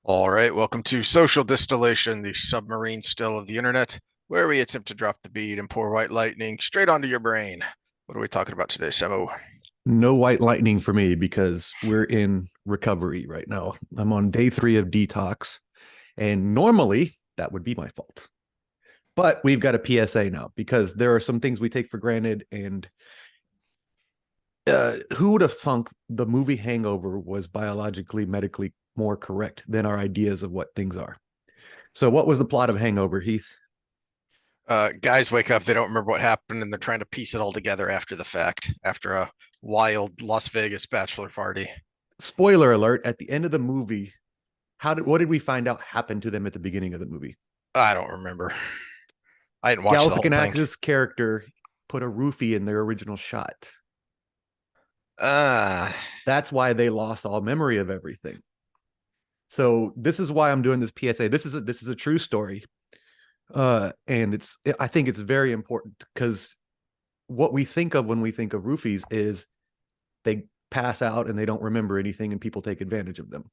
All right, welcome to Social Distillation, the submarine still of the internet, where we attempt to drop the bead and pour white lightning straight onto your brain. What are we talking about today, Samo? No white lightning for me because we're in recovery right now. I'm on day 3 of detox, and normally that would be my fault. But we've got a PSA now because there are some things we take for granted. And who would have thunk the movie Hangover was biologically, medically more correct than our ideas of what things are? So, what was the plot of Hangover, Heath? Guys wake up, they don't remember what happened, and they're trying to piece it all together after the fact, after a wild Las Vegas bachelor party. Spoiler alert: at the end of the movie, what did we find out happened to them at the beginning of the movie? I don't remember. I didn't watch the whole thing. Galifianakis' character put a roofie in their original shot. Uh, That's why they lost all memory of everything. So this is why I'm doing this PSA. This is a true story, and I think it's very important because what we think of when we think of roofies is they pass out and they don't remember anything, and people take advantage of them.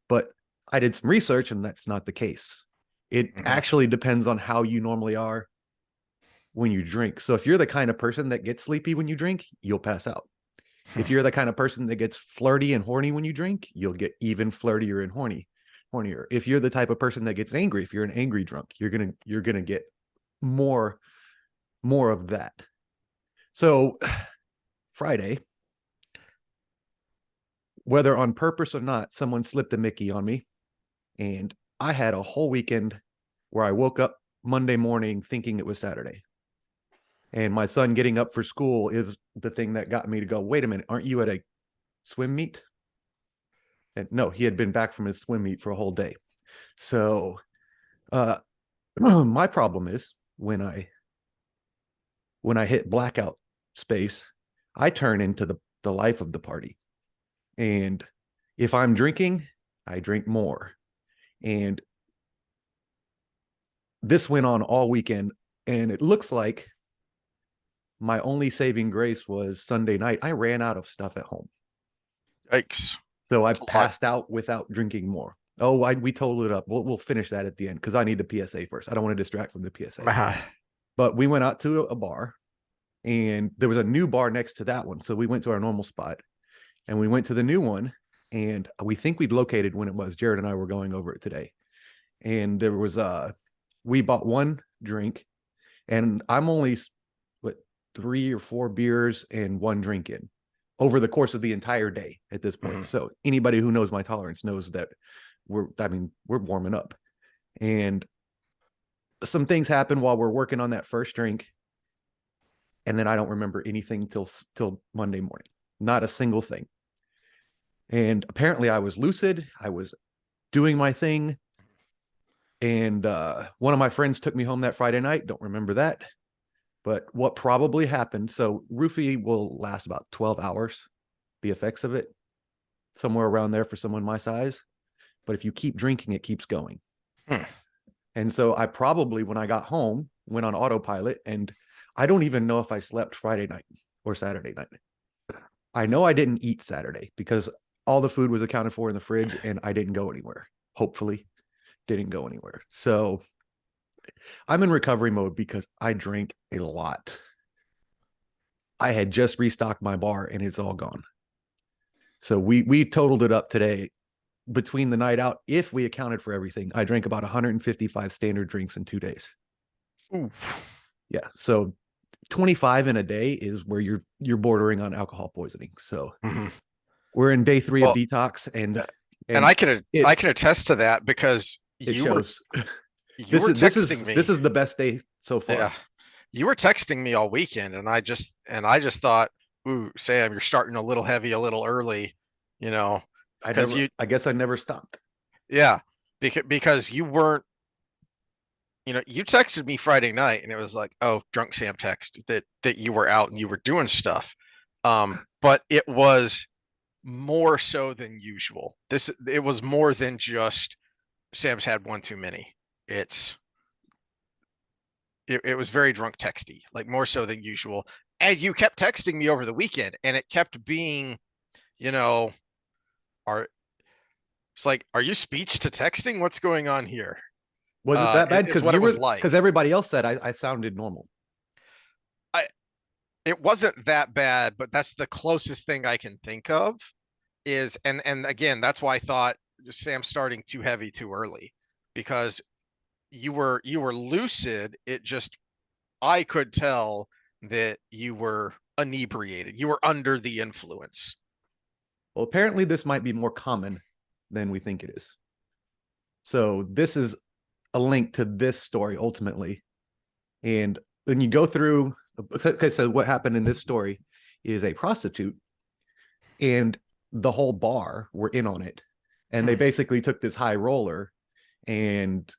But I did some research, and that's not the case. It mhm. actually depends on how you normally are when you drink. So if you're the kind of person that gets sleepy when you drink, you'll pass out. If you're the kind of person that gets flirty and horny when you drink, you'll get even flirtier and hornier. If you're the type of person that gets angry, if you're an angry drunk, you're gonna get more more of that. So Friday, whether on purpose or not, someone slipped a Mickey on me, and I had a whole weekend where I woke up Monday morning thinking it was Saturday. And my son getting up for school is the thing that got me to go, wait a minute, aren't you at a swim meet? And no, he had been back from his swim meet for a whole day. So uh, my problem is when I hit blackout space, I turn into the life of the party. And if I'm drinking, I drink more. And this went on all weekend. And it looks like my only saving grace was Sunday night. I ran out of stuff at home. Yikes. So I It's a lot. passed out without drinking more. Oh, we totaled it up. We'll finish that at the end because I need the PSA first. I don't want to distract from the PSA. But we went out to a bar, and there was a new bar next to that one. So we went to our normal spot, and we went to the new one, and we think we'd located when it was. Jared and I were going over it today. And there was we bought one drink, and I'm only what 3 or 4 beers and one drink in over the course of the entire day at this point. Mhm. So anybody who knows my tolerance knows that we're warming up. And some things happen while we're working on that first drink, and then I don't remember anything till Monday morning. Not a single thing. And apparently I was lucid. I was doing my thing. And one of my friends took me home that Friday night. Don't remember that. But what probably happened, so roofie will last about 12 hours, the effects of it, somewhere around there for someone my size. But if you keep drinking, it keeps going. Hmm. And so I probably, when I got home, went on autopilot. And I don't even know if I slept Friday night or Saturday night. I know I didn't eat Saturday because all the food was accounted for in the fridge and I didn't go anywhere. Hopefully, didn't go anywhere. So I'm in recovery mode because I drink a lot. I had just restocked my bar and it's all gone. So we totaled it up today between the night out. If we accounted for everything, I drank about 155 standard drinks in 2 days. Ooh. Yeah. So 25 in a day is where you're bordering on alcohol poisoning. So Mhm. we're in day 3 of Well, detox, and and and I it can attest to that because it you were shows. you this were is this texting is this me. is the best day so Yeah. far. You were texting me all weekend, and I just thought, "Ooh, Sam, you're starting a little heavy, a little early," you know, because you, I guess I never stopped. yeah, because you weren't, you texted me Friday night, and it was like, "Oh, drunk Sam text that you were out and you were doing stuff," but it was more so than usual. It was more than just Sam's had one too many. It's it was very drunk texty, like more so than usual. And you kept texting me over the weekend, and it kept being, you know, are It's like, are you speech to texting? What's going on here? Was it that bad? Is Because what you it were was because like. everybody else said I sounded normal. I It wasn't that bad, but that's the closest thing I can think of is and again, that's why I thought Sam starting too heavy too early because you were lucid. It just I could tell that you were inebriated. You were under the influence. Well, apparently this might be more common than we think it is. So this is a link to this story ultimately. And when you go through, okay, so what happened in this story is a prostitute and the whole bar were in on it. And they basically took this high roller and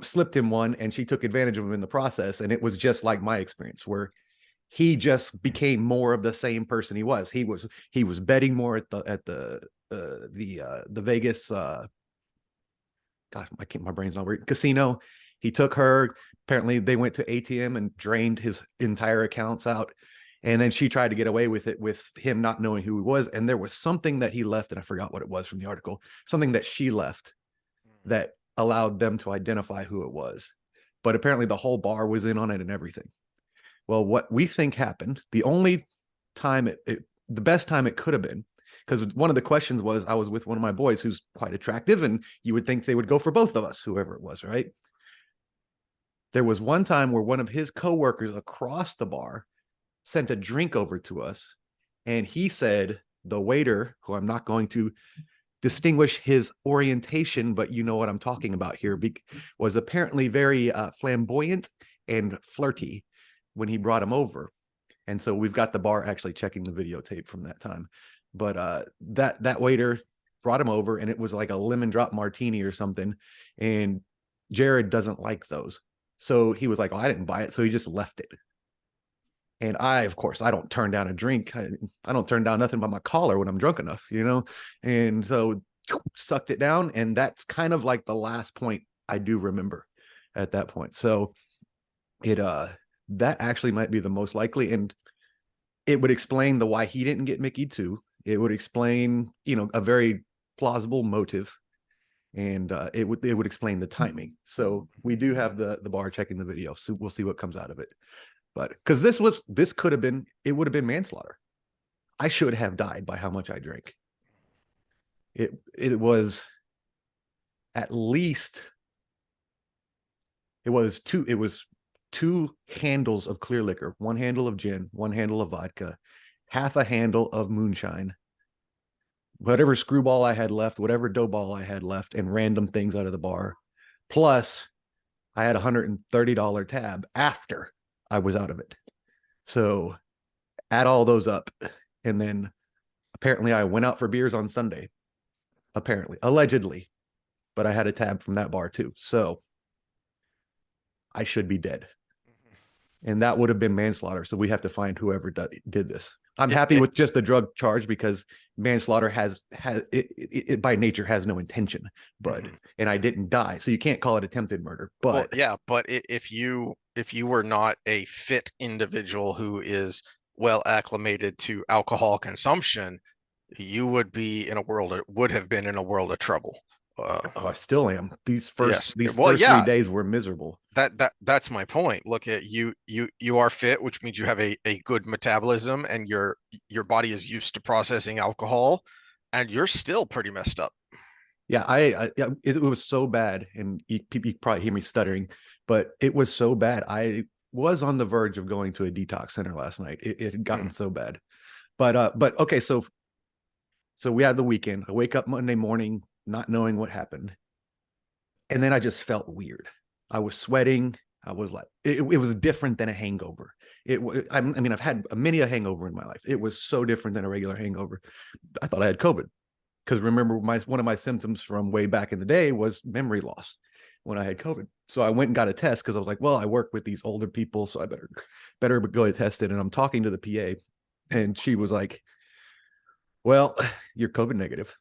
slipped him one, and she took advantage of him in the process. And it was just like my experience where he just became more of the same person he was. He was betting more at the Vegas gosh, my brain's not working. Casino. He took her. Apparently, they went to ATM and drained his entire accounts out. And then she tried to get away with it with him not knowing who he was. And there was something that he left, and I forgot what it was from the article, something that she left that allowed them to identify who it was. But apparently, the whole bar was in on it and everything. Well, what we think happened, the only time the best time it could have been, because one of the questions was I was with one of my boys who's quite attractive, and you would think they would go for both of us, whoever it was, right? There was one time where one of his coworkers across the bar sent a drink over to us, and he said the waiter, who I'm not going to distinguish his orientation, but you know what I'm talking about here, was apparently very flamboyant and flirty when he brought him over. And so we've got the bar actually checking the videotape from that time. But that waiter brought him over, and it was like a lemon drop martini or something. And Jared doesn't like those. So he was like, oh, I didn't buy it. So he just left it. And of course, I don't turn down a drink. I don't turn down nothing but my collar when I'm drunk enough, you know? And so sucked it down. And that's kind of like the last point I do remember at that point. So that actually might be the most likely. And it would explain the why he didn't get Mickey too. It would explain, a very plausible motive, and it would explain the timing. So we do have the bar checking the video, so we'll see what comes out of it. But because this could have been, it would have been manslaughter. I should have died by how much I drank. It was at least it was two handles of clear liquor, one handle of gin, one handle of vodka, half a handle of moonshine, whatever screwball I had left, whatever dough ball I had left, and random things out of the bar. Plus, I had $130 tab after I was out of it. So add all those up. And then apparently I went out for beers on Sunday. Apparently, allegedly, but I had a tab from that bar too. So I should be dead. And that would have been manslaughter. So we have to find whoever did this. I'm It, happy it, with just the drug charge because manslaughter has it by nature has no intention, but mhm. and I didn't die, so you can't call it attempted murder. Well, But yeah, but if you were not a fit individual who is well acclimated to alcohol consumption, you would have been in a world of trouble. oh, I still am. These first Yes. these Well, first three yeah, days were miserable. that's my point. Look at you, you are fit, which means you have a good metabolism and your body is used to processing alcohol, and you're still pretty messed up. Yeah, it was so bad, and you probably hear me stuttering, but it was so bad. I was on the verge of going to a detox center last night. It had gotten Hmm. so bad. But okay, so we had the weekend. I wake up Monday morning not knowing what happened. And then I just felt weird. I was sweating. I was like, it was different than a hangover. I mean, I've had many a hangover in my life. It was so different than a regular hangover. I thought I had COVID because remember, one of my symptoms from way back in the day was memory loss when I had COVID. So I went and got a test because I was like, well, I work with these older people, so I better go get tested. And I'm talking to the PA, and she was like, well, you're COVID negative.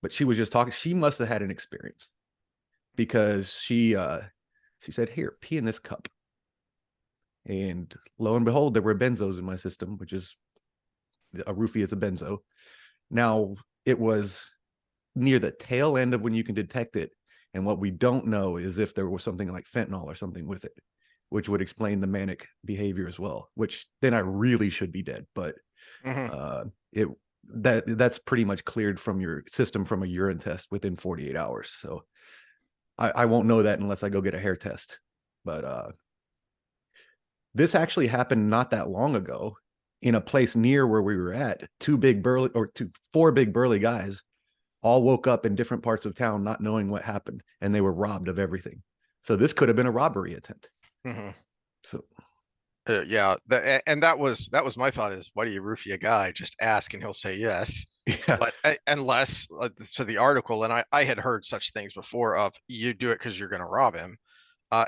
But she was just talking. She must have had an experience because she said, "Here, pee in this cup." And lo and behold, there were benzos in my system, which is a roofie is a benzo. Now it was near the tail end of when you can detect it. And what we don't know is if there was something like fentanyl or something with it, which would explain the manic behavior as well, which then I really should be dead. But Hmm. it that's pretty much cleared from your system from a urine test within 48 hours. So I won't know that unless I go get a hair test. But this actually happened not that long ago in a place near where we were at. Four big burly guys all woke up in different parts of town not knowing what happened, and they were robbed of everything. So this could have been a robbery attempt. Hmm. So Yeah, and that was my thought is, why do you roofie a guy? Just ask and he'll say yes. yeah, But unless to the article, and I had heard such things before of you do it because you're going to rob him.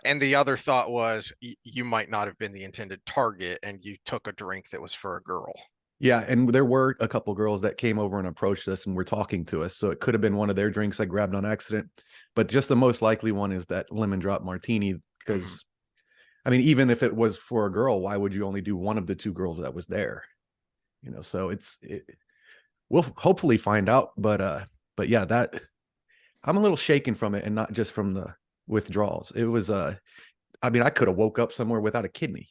And the other thought was you might not have been the intended target and you took a drink that was for a girl. yeah, and there were a couple girls that came over and approached us and were talking to us. So it could have been one of their drinks I grabbed on accident. But just the most likely one is that lemon drop martini Hmm. because I mean, even if it was for a girl, why would you only do one of the two girls that was there? So we'll hopefully find out. But yeah, that I'm a little shaken from it, and not just from the withdrawals. It was I mean, I could have woke up somewhere without a kidney.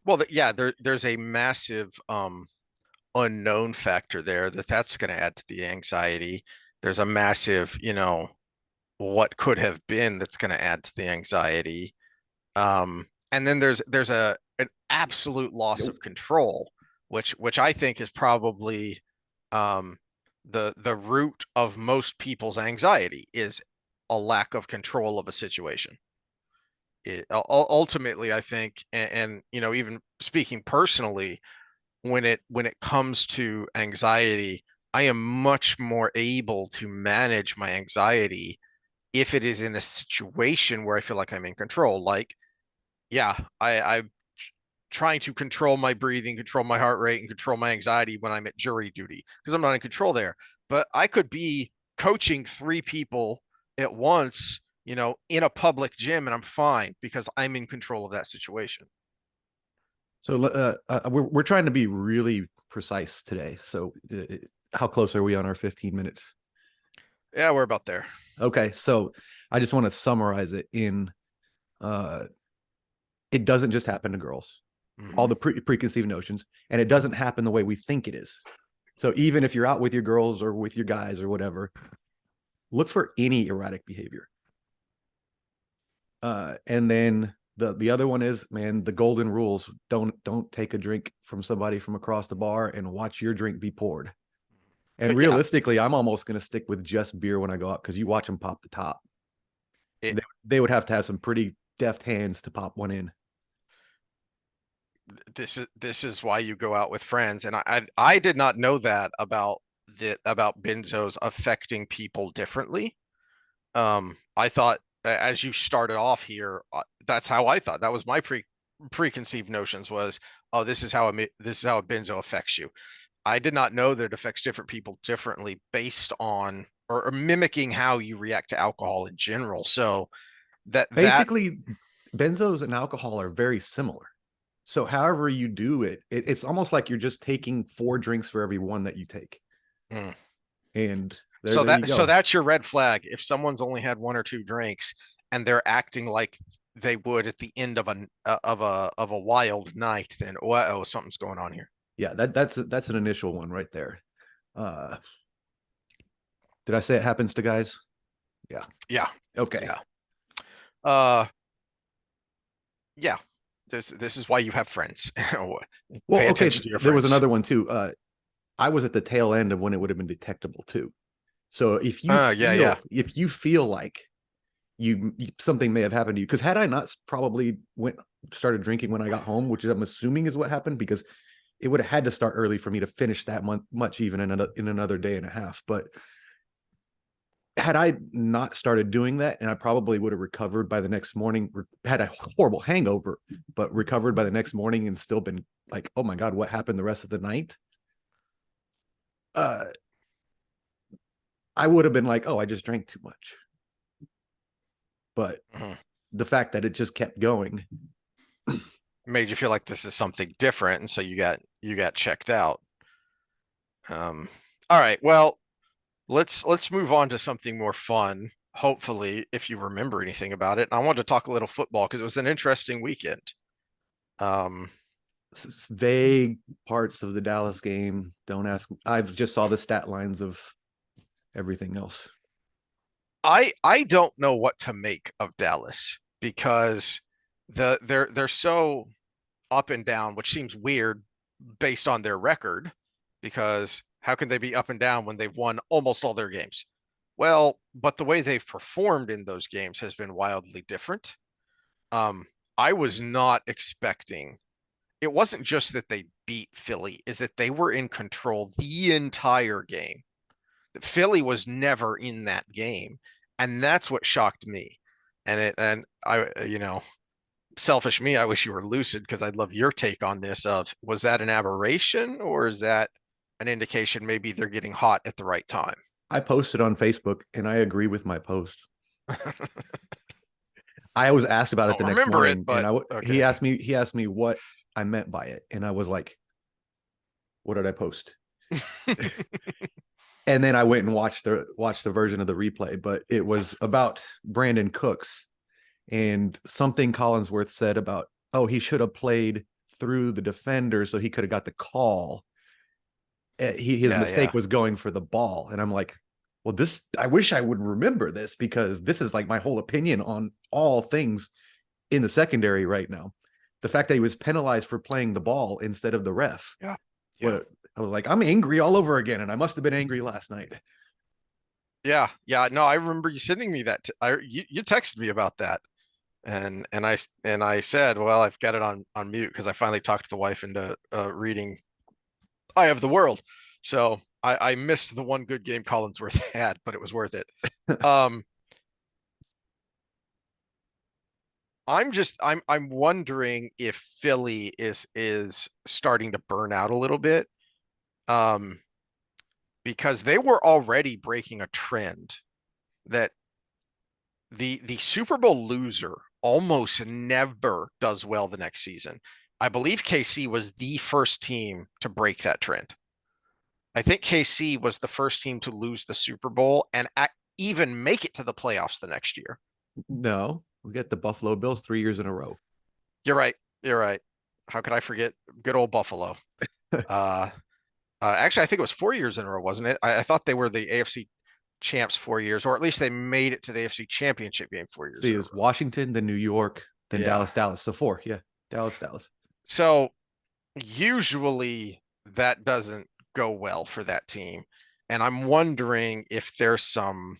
Well, yeah, there's a massive unknown factor there that's going to add to the anxiety. There's a massive, what could have been that's going to add to the anxiety. And then there's an absolute loss Yep. of control, which I think is probably um, the root of most people's anxiety is a lack of control of a situation. Ultimately, I think, and even speaking personally, when it comes to anxiety, I am much more able to manage my anxiety if it is in a situation where I feel like I'm in control. Like, yeah, I'm trying to control my breathing, control my heart rate, and control my anxiety when I'm at jury duty because I'm not in control there. But I could be coaching three people at once, in a public gym, and I'm fine because I'm in control of that situation. So we're trying to be really precise today. So how close are we on our 15 minutes? Yeah, we're about there. Okay, so I just want to summarize it in uh, it doesn't just happen to girls. All Hmm. the preconceived notions, and it doesn't happen the way we think it is. So even if you're out with your girls or with your guys or whatever, look for any erratic behavior. And then the other one is, man, the golden rules: don't take a drink from somebody from across the bar and watch your drink be poured. And Yeah, realistically, I'm almost going to stick with just beer when I go out because you watch them pop the top. it They would have to have some pretty deft hands to pop one in. this is why you go out with friends, and I did not know that about benzos affecting people differently. I thought, as you started off here, that's how I thought. That was my preconceived notions was, oh, this is how a benzo affects you. I did not know that it affects different people differently based on or mimicking how you react to alcohol in general. So that Basically, benzos and alcohol are very similar. So however you do it's almost like you're just taking four drinks for every one that you take. mm. And So there you so go. that's your red flag. If someone's only had one or two drinks and they're acting like they would at the end of a wild night, then oh, something's going on here. Yeah, that's an initial one right there. Uh did I say it happens to guys? Yeah. Yeah, Okay. yeah, uh, yeah. This is why you have friends. Well, Pay okay, attention to your there was friends. another one too. I was at the tail end of when it would have been detectable too. So Yeah, yeah. if you feel like something may have happened to you, because had I not probably went started drinking when I got home, which is I'm assuming is what happened, because it would have had to start early for me to finish that much even in another day and a half. But had I not started doing that, and I probably would have recovered by the next morning, had a horrible hangover, but recovered by the next morning and still been like, oh my God, what happened the rest of the night? Uh, I would have been like, oh, I just drank too much. But Mhm. the fact that it just kept going. Made you feel like this is something different, and so you got checked out. All right. Well, let's move on to something more fun. Hopefully, if you remember anything about it. I wanted to talk a little football because it was an interesting weekend. Um, Vague parts of the Dallas game. Don't ask. I just saw the stat lines of everything else. I don't know what to make of Dallas because they're so up and down, which seems weird based on their record, because how can they be up and down when they've won almost all their games? Well, but the way they've performed in those games has been wildly different. Um, I was not expecting. It wasn't just that they beat Philly, is that they were in control the entire game. Philly was never in that game, and that's what shocked me. And I, selfish me, I wish you were lucid because I'd love your take on this. Of was that an aberration or is that an indication maybe they're getting hot at the right time? I posted on Facebook, and I agree with my post. I was asked about it the Don't next remember it, morning, and but he okay. asked me what I meant by it, and I was like, "What did I post?" And then I went and watched the version of the replay, but it was about Brandon Cooks and something Collinsworth said about, oh, he should have played through the defender so he could have got the call. His Yeah, mistake yeah, was going for the ball, and I'm like, well, this I wish I would remember this because this is like my whole opinion on all things in the secondary right now. The fact that he was penalized for playing the ball instead of the ref. yeah, yeah, What I was like, I'm angry all over again, and I must have been angry last night. yeah, yeah. No, I remember you sending me that. You texted me about that, and I said, well, I've got it on mute because I finally talked the wife into reading Eye of the World. So I missed the one good game Collinsworth had, but it was worth it. Um, I'm wondering if Philly is starting to burn out a little bit. Um, because they were already breaking a trend that the Super Bowl loser almost never does well the next season. I believe KC was the first team to break that trend. I think KC was the first team to lose the Super Bowl and even make it to the playoffs the next year. No, we get the Buffalo Bills 3 years in a row. You're right. You're right. How could I forget good old Buffalo? Uh, actually, I think it was 4 years in a row, wasn't it? I thought they were the AFC champs 4 years, or at least they made it to the AFC Championship game 4 years See, in a it's row. Washington, then New York, then Yeah. Dallas, Dallas. So four, yeah, Dallas, Dallas. So usually that doesn't go well for that team. And I'm wondering if there's some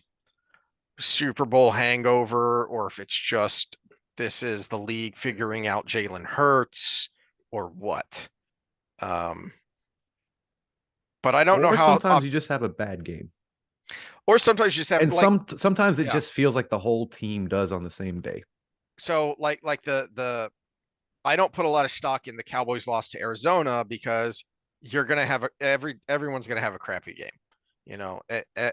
Super Bowl hangover or if it's just this is the league figuring out Jalen Hurts or what. Um, but I don't know Or how, sometimes you just have a bad game, or sometimes you just have and like, sometimes it yeah. just feels like the whole team does on the same day. So like the I don't put a lot of stock in the Cowboys loss to Arizona because you're gonna have everyone's gonna have a crappy game.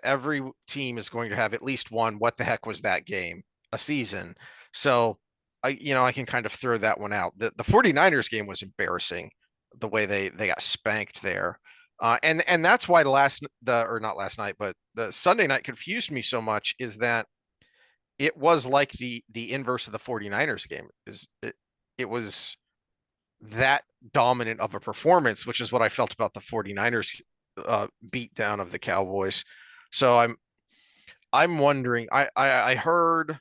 Every team is going to have at least one. What the heck was that game? A season. So I can kind of throw that one out. The 49ers game was embarrassing, the way they got spanked there. And that's why not last night, but the Sunday night confused me so much is that it was like the inverse of the 49ers game. It was that dominant of a performance, which is what I felt about the 49ers beat down of the Cowboys. So I'm wondering. I heard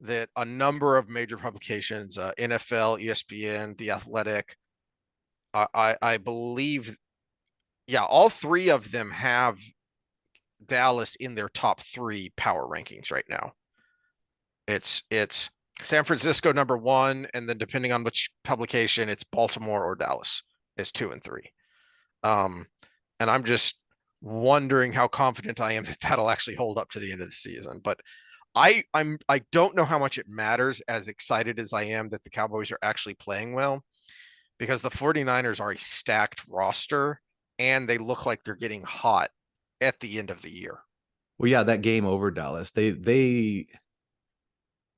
that a number of major publications, NFL, ESPN, The Athletic, I believe, yeah, all three of them have Dallas in their top three power rankings right now. It's San Francisco number one, and then depending on which publication, it's Baltimore or Dallas is two and three. Um, and I'm just wondering how confident I am that that'll actually hold up to the end of the season. But I don't know how much it matters, as excited as I am that the Cowboys are actually playing well, because the 49ers are a stacked roster and they look like they're getting hot at the end of the year. Well, yeah, that game over Dallas, they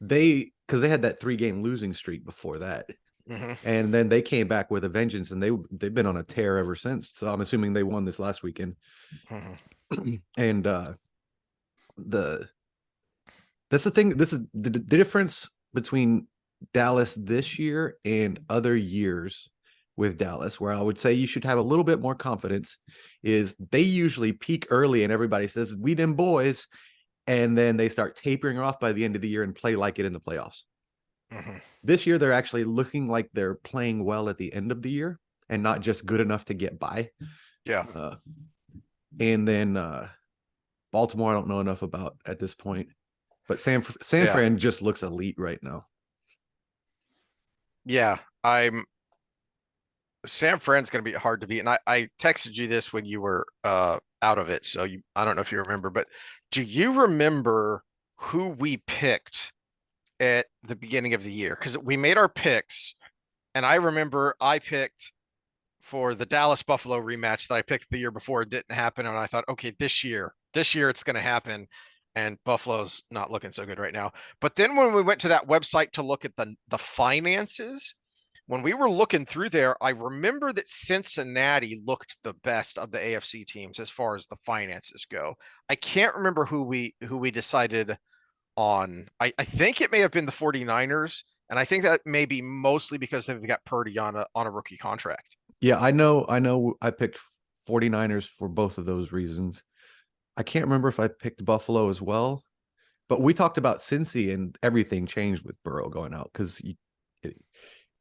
because they had that 3 game losing streak before that, Mm-hmm. and then they came back with a vengeance, and they've been on a tear ever since. So I'm assuming they won this last weekend, Mm-hmm. and the that's the thing. This is the difference between Dallas this year and other years with Dallas, where I would say you should have a little bit more confidence, is they usually peak early and everybody says, we them boys, and then they start tapering off by the end of the year and play like it in the playoffs. Mhm. This year, they're actually looking like they're playing well at the end of the year and not just good enough to get by. Yeah. Uh, and then Baltimore, I don't know enough about at this point, but San Yeah. Fran just looks elite right now. Yeah. I'm San Fran's going to be hard to beat. And I texted you this when you were out of it. So I don't know if you remember, but do you remember who we picked at the beginning of the year? Because we made our picks, and I remember I picked for the Dallas Buffalo rematch that I picked the year before. It didn't happen. And I thought, okay, this year it's going to happen. And Buffalo's not looking so good right now. But then when we went to that website to look at the finances, when we were looking through there, I remember that Cincinnati looked the best of the AFC teams as far as the finances go. I can't remember who we decided on. I think it may have been the 49ers, and I think that may be mostly because they've got Purdy on a rookie contract. Yeah, I know I picked 49ers for both of those reasons. I can't remember if I picked Buffalo as well, but we talked about Cincy and everything changed with Burrow going out because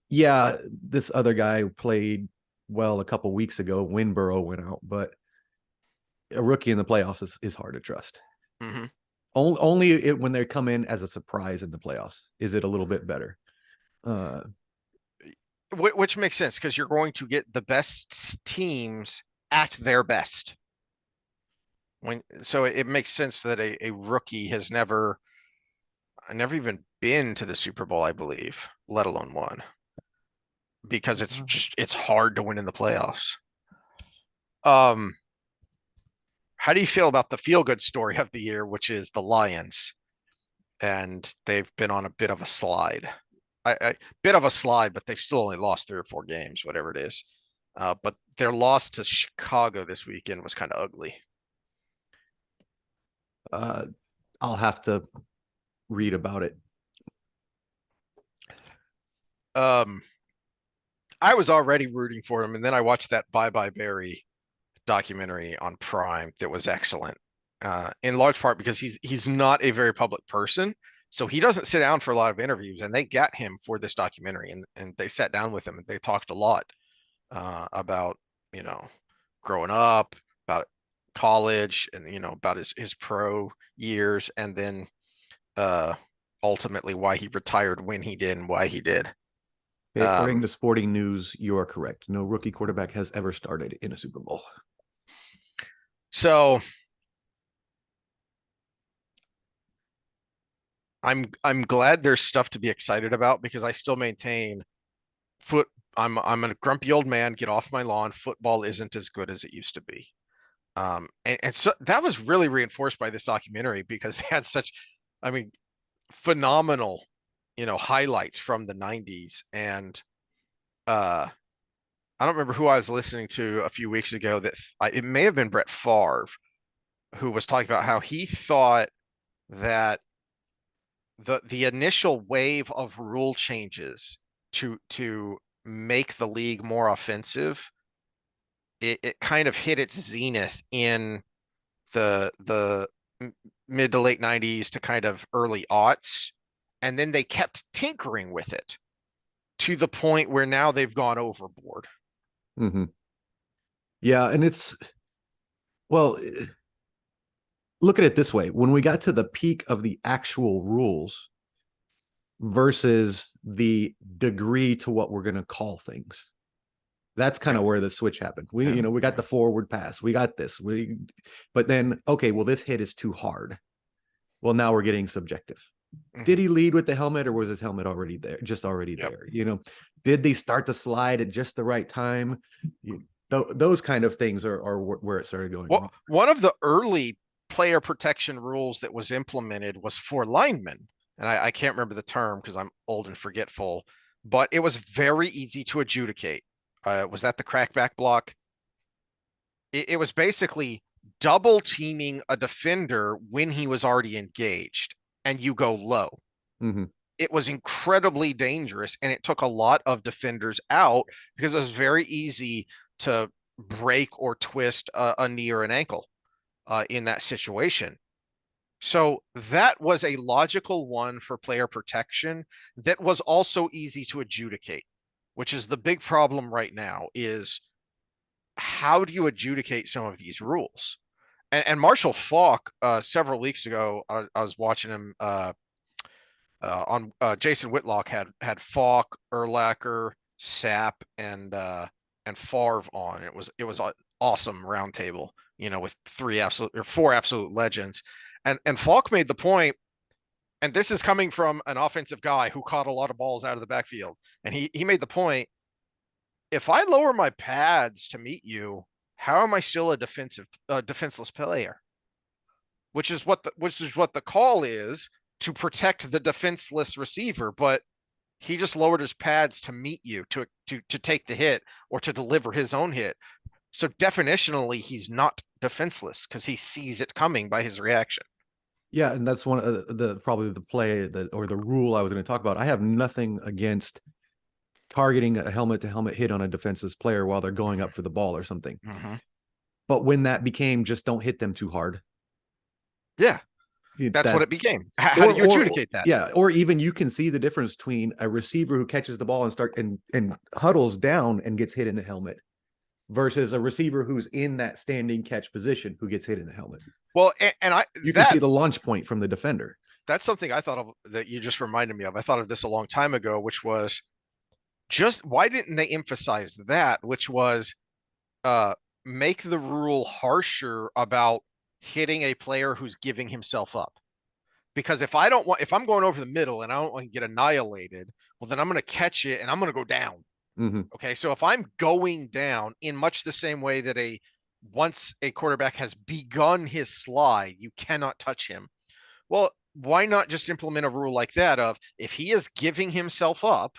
yeah, this other guy played well a couple weeks ago when Burrow went out, but a rookie in the playoffs is hard to trust. Mm-hmm. Only when they come in as a surprise in the playoffs is it a little bit better. Uh, Which makes sense because you're going to get the best teams at their best. So it makes sense that a rookie has never even been to the Super Bowl, I believe, let alone won, because it's hard to win in the playoffs. Um, how do you feel about the feel good story of the year, which is the Lions? And they've been on a bit of a slide. Bit of a slide, but they've still only lost 3 or 4 games, whatever it is. But their loss to Chicago this weekend was kind of ugly. uh, I'll have to read about it. Um, I was already rooting for him, and then I watched that Bye Bye Barry documentary on Prime that was excellent. In large part because he's not a very public person, so he doesn't sit down for a lot of interviews. And they got him for this documentary, and they sat down with him and they talked a lot about you know growing up, about college, and about his pro years, and then uh, ultimately why he retired when he did and why he did. Okay, according Um, to Sporting News, you are correct. No rookie quarterback has ever started in a Super Bowl. so I'm glad there's stuff to be excited about because I still maintain foot. I'm a grumpy old man. Get off my lawn. Football isn't as good as it used to be. And so that was really reinforced by this documentary because they had such, I mean, phenomenal, highlights from the '90s. And uh, I don't remember who I was listening to a few weeks ago that it may have been Brett Favre who was talking about how he thought that the initial wave of rule changes to make the league more offensive, it kind of hit its zenith in the mid to late '90s to kind of early aughts, and then they kept tinkering with it to the point where now they've gone overboard. Mm-hmm. Yeah, and well, look at it this way: when we got to the peak of the actual rules versus the degree to what we're going to call things, that's kind of Yeah, where the switch happened. We, yeah, we got yeah. the forward pass, we got this, but then okay, well, this hit is too hard. Well, now we're getting subjective. Did Hmm. he lead with the helmet or was his helmet already there, just already Yep. there? Did they start to slide at just the right time? Those kind of things are where it started going Well, wrong. one of the early player protection rules that was implemented was for linemen. And I can't remember the term because I'm old and forgetful, but it was very easy to adjudicate. Was that the crackback block? It was basically double teaming a defender when he was already engaged and you go low. Mm-hmm. It was incredibly dangerous and it took a lot of defenders out because it was very easy to break or twist a knee or an ankle in that situation. So that was a logical one for player protection that was also easy to adjudicate, which is the big problem right now is how do you adjudicate some of these rules? And Marshall Faulk, several weeks ago, I was watching him on Jason Whitlock had Falk, Urlacher, Sapp, and Favre on. It was an awesome roundtable, with four absolute legends. And Falk made the point, and this is coming from an offensive guy who caught a lot of balls out of the backfield. And he made the point, if I lower my pads to meet you, how am I still a defenseless player? Which is what the call is to protect the defenseless receiver, but he just lowered his pads to meet you to take the hit or to deliver his own hit. So definitionally, he's not defenseless because he sees it coming by his reaction. Yeah, and that's one of the probably the play that or the rule I was going to talk about. I have nothing against targeting a helmet to helmet hit on a defenseless player while they're going up for the ball or something. Mm-hmm. But when that became just don't hit them too hard, Yeah, that's what that it became. How do you adjudicate that? yeah, or even you can see the difference between a receiver who catches the ball and and huddles down and gets hit in the helmet versus a receiver who's in that standing catch position who gets hit in the helmet. Well, and I You can see the launch point from the defender. that's something I thought of that you just reminded me of. I thought of this a long time ago, which was just why didn't they emphasize that, which was uh make the rule harsher about hitting a player who's giving himself up. Because if I'm going over the middle and I don't want to get annihilated, well, then I'm going to catch it and I'm going to go down. Mm-hmm. Okay. So if I'm going down in much the same way that once a quarterback has begun his slide, you cannot touch him. Well, why not just implement a rule like that of if he is giving himself up,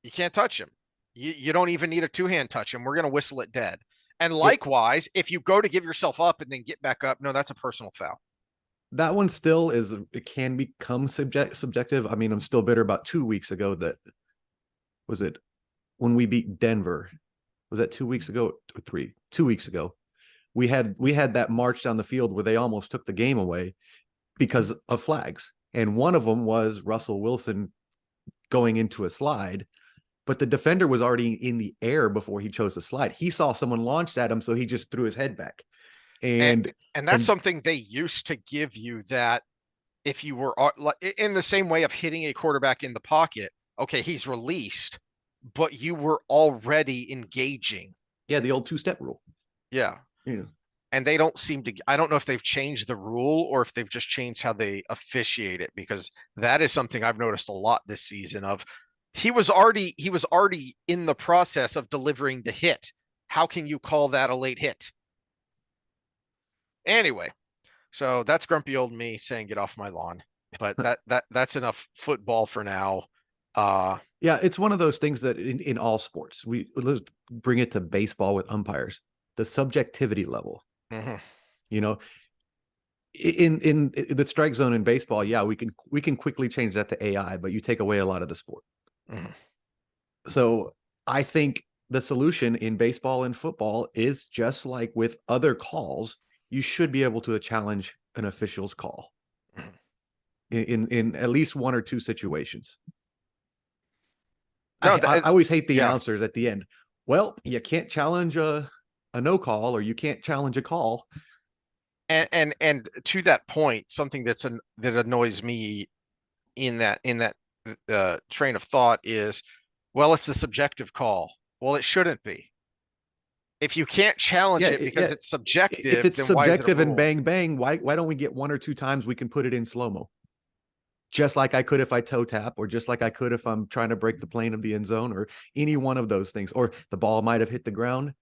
you can't touch him. You don't even need a two-hand touch him. We're going to whistle it dead. And likewise, if you go to give yourself up and then get back up, no, that's a personal foul. That one still is, it can become subjective. I mean, I'm still bitter about 2 weeks ago that was it when we beat Denver. Was that 2 weeks ago? 2 weeks ago. We had that march down the field where they almost took the game away because of flags. And one of them was Russell Wilson going into a slide, but the defender was already in the air before he chose to slide. He saw someone launched at him, so he just threw his head back. And that's something they used to give you, that if you were in the same way of hitting a quarterback in the pocket, okay, he's released, but you were already engaging. Yeah, the old two-step rule. Yeah. Yeah. And they don't seem to, I don't know if they've changed the rule or if they've just changed how they officiate it, because that is something I've noticed a lot this season of he was already in the process of delivering the hit. How can you call that a late hit? Anyway, so that's grumpy old me saying get off my lawn. But that's enough football for now. Yeah, it's one of those things that in all sports, let's bring it to baseball with umpires, the subjectivity level. Mm-hmm. You know, in the strike zone in baseball, yeah, we can quickly change that to AI, but you take away a lot of the sport. Mm-hmm. So I think the solution in baseball and football is just like with other calls, you should be able to challenge an official's call in at least one or two situations. No, I always hate the yeah. announcers at the end. Well, you can't challenge a no call, or you can't challenge a call. And to that point, something that annoys me in that train of thought is, well, it's a subjective call. Well, it shouldn't be. If you can't challenge it because it's subjective, if it's then subjective why is it and bang bang, why don't we get one or two times we can put it in slow mo? Just like I could if I toe tap, or just like I could if I'm trying to break the plane of the end zone, or any one of those things, or the ball might have hit the ground.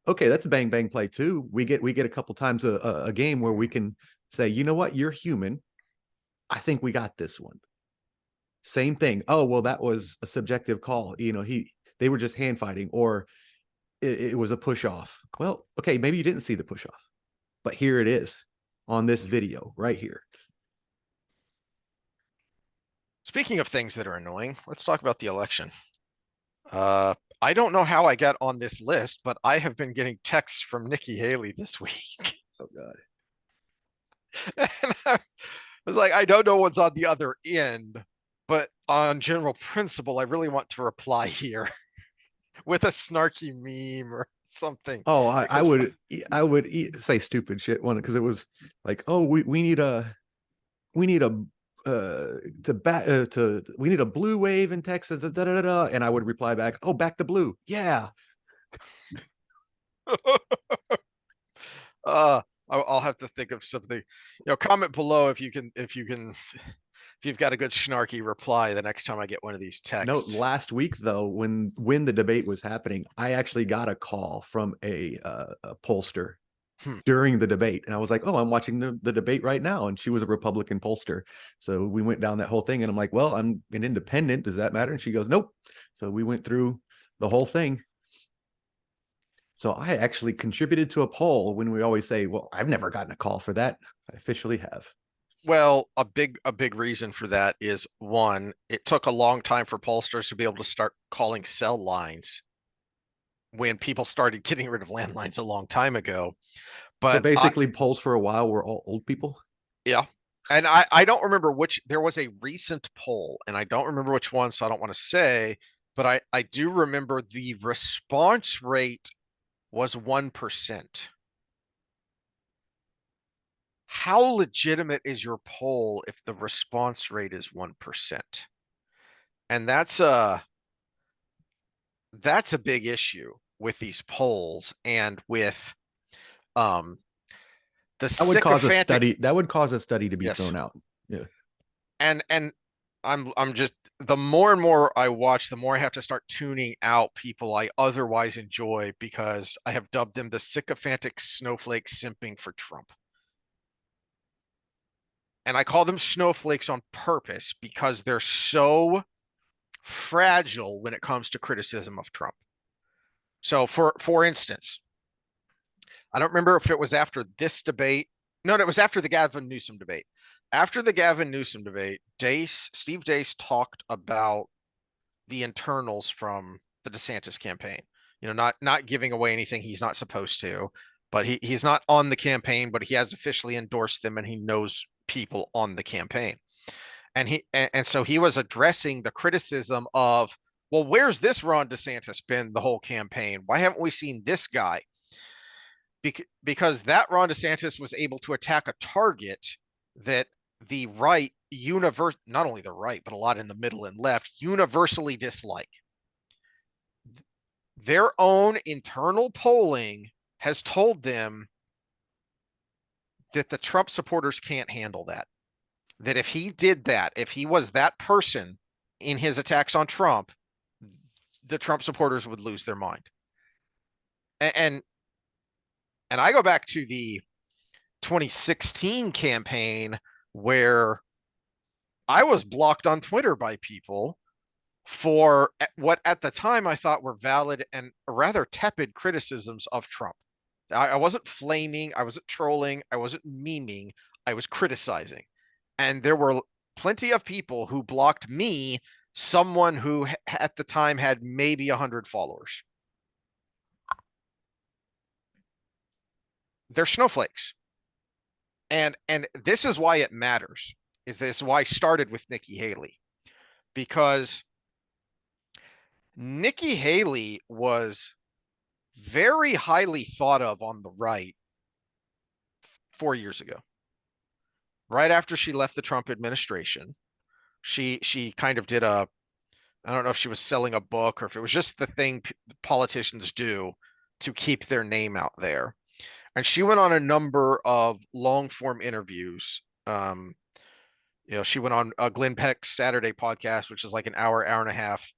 Okay, that's a bang bang play too. We get a couple times a game where we can say, you know what, you're human. I think we got this one. Same thing. Oh, well, that was a subjective call. They were just hand fighting, or it was a push off. Well, okay, maybe you didn't see the push off, but here it is on this video right here. Speaking of things that are annoying, let's talk about the election. I don't know how I got on this list, but I have been getting texts from Nikki Haley this week. Oh God. And I was like, I don't know what's on the other end, but on general principle, I really want to reply here with a snarky meme or something. Oh, I Because would say stupid shit one because it was like, oh, we need a we need a blue wave in Texas, da, da, da, da. And I would reply back, oh, back to blue, yeah. uh I'll have to think of something. Comment below if you've got a good snarky reply the next time I get one of these No, texts. last week though, when the debate was happening, I actually got a call from a pollster Hmm. during the debate, and I was like, "Oh, I'm watching the debate right now," and she was a Republican pollster. So we went down that whole thing, and I'm like, "Well, I'm an independent. Does that matter?" And she goes, "Nope." So we went through the whole thing. So I actually contributed to a poll when we always say, "Well, I've never gotten a call for that." I officially have. Well, a big reason for that is one, it took a long time for pollsters to be able to start calling cell lines when people started getting rid of landlines a long time ago. So But basically, polls for a while were all old people. yeah. And I don't remember which, there was a recent poll and I don't remember which one, so I don't want to say, but I do remember the response rate was 1%. How legitimate is your poll if the response rate is 1%? And that's a big issue with these polls and with um the That would cause a sycophantic. study. That would cause a study to be Yes. thrown out. Yeah. And I'm just, the more and more I watch, the more I have to start tuning out people I otherwise enjoy because I have dubbed them the sycophantic snowflake simping for Trump. And I call them snowflakes on purpose because they're so fragile when it comes to criticism of Trump. So for instance, I don't remember if it was after this debate. No, it was after the Gavin Newsom debate. After the Gavin Newsom debate, Steve Deace talked about the internals from the DeSantis campaign. Not giving away anything he's not supposed to, but he's not on the campaign, but he has officially endorsed them and he knows people on the campaign. And so he was addressing the criticism of, well, where's this Ron DeSantis been the whole campaign? Why haven't we seen this guy? Because that Ron DeSantis was able to attack a target that the right not only the right, but a lot in the middle and left universally dislike. Their own internal polling has told them that the Trump supporters can't handle that. That if he did that, if he was that person in his attacks on Trump, the Trump supporters would lose their mind. And and I go back to the 2016 campaign where I was blocked on Twitter by people for what at the time I thought were valid and rather tepid criticisms of Trump. I wasn't flaming, I wasn't trolling, I wasn't memeing, I was criticizing. And there were plenty of people who blocked me, someone who at the time had maybe 100 followers. They're snowflakes. And this is why it matters. Is this why I started with Nikki Haley? Because Nikki Haley was very highly thought of on the right 4 years ago. Right after she left the Trump administration, she kind of did a, I don't know if she was selling a book or if it was just the thing politicians do to keep their name out there. And she went on a number of long form interviews. She went on Glenn Beck's Saturday podcast, which is like an hour and a half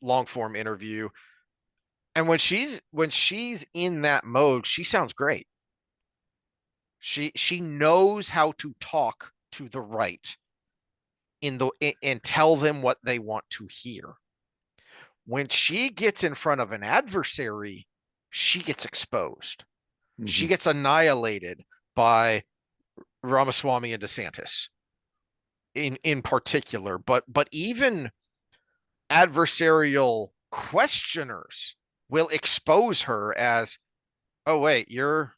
long form interview. And when she's in that mode, she sounds great. She knows how to talk to the right and tell them what they want to hear. When she gets in front of an adversary, she gets exposed. She Hmm. gets annihilated by Ramaswamy and DeSantis in particular, but even adversarial questioners will expose her as, oh wait, you're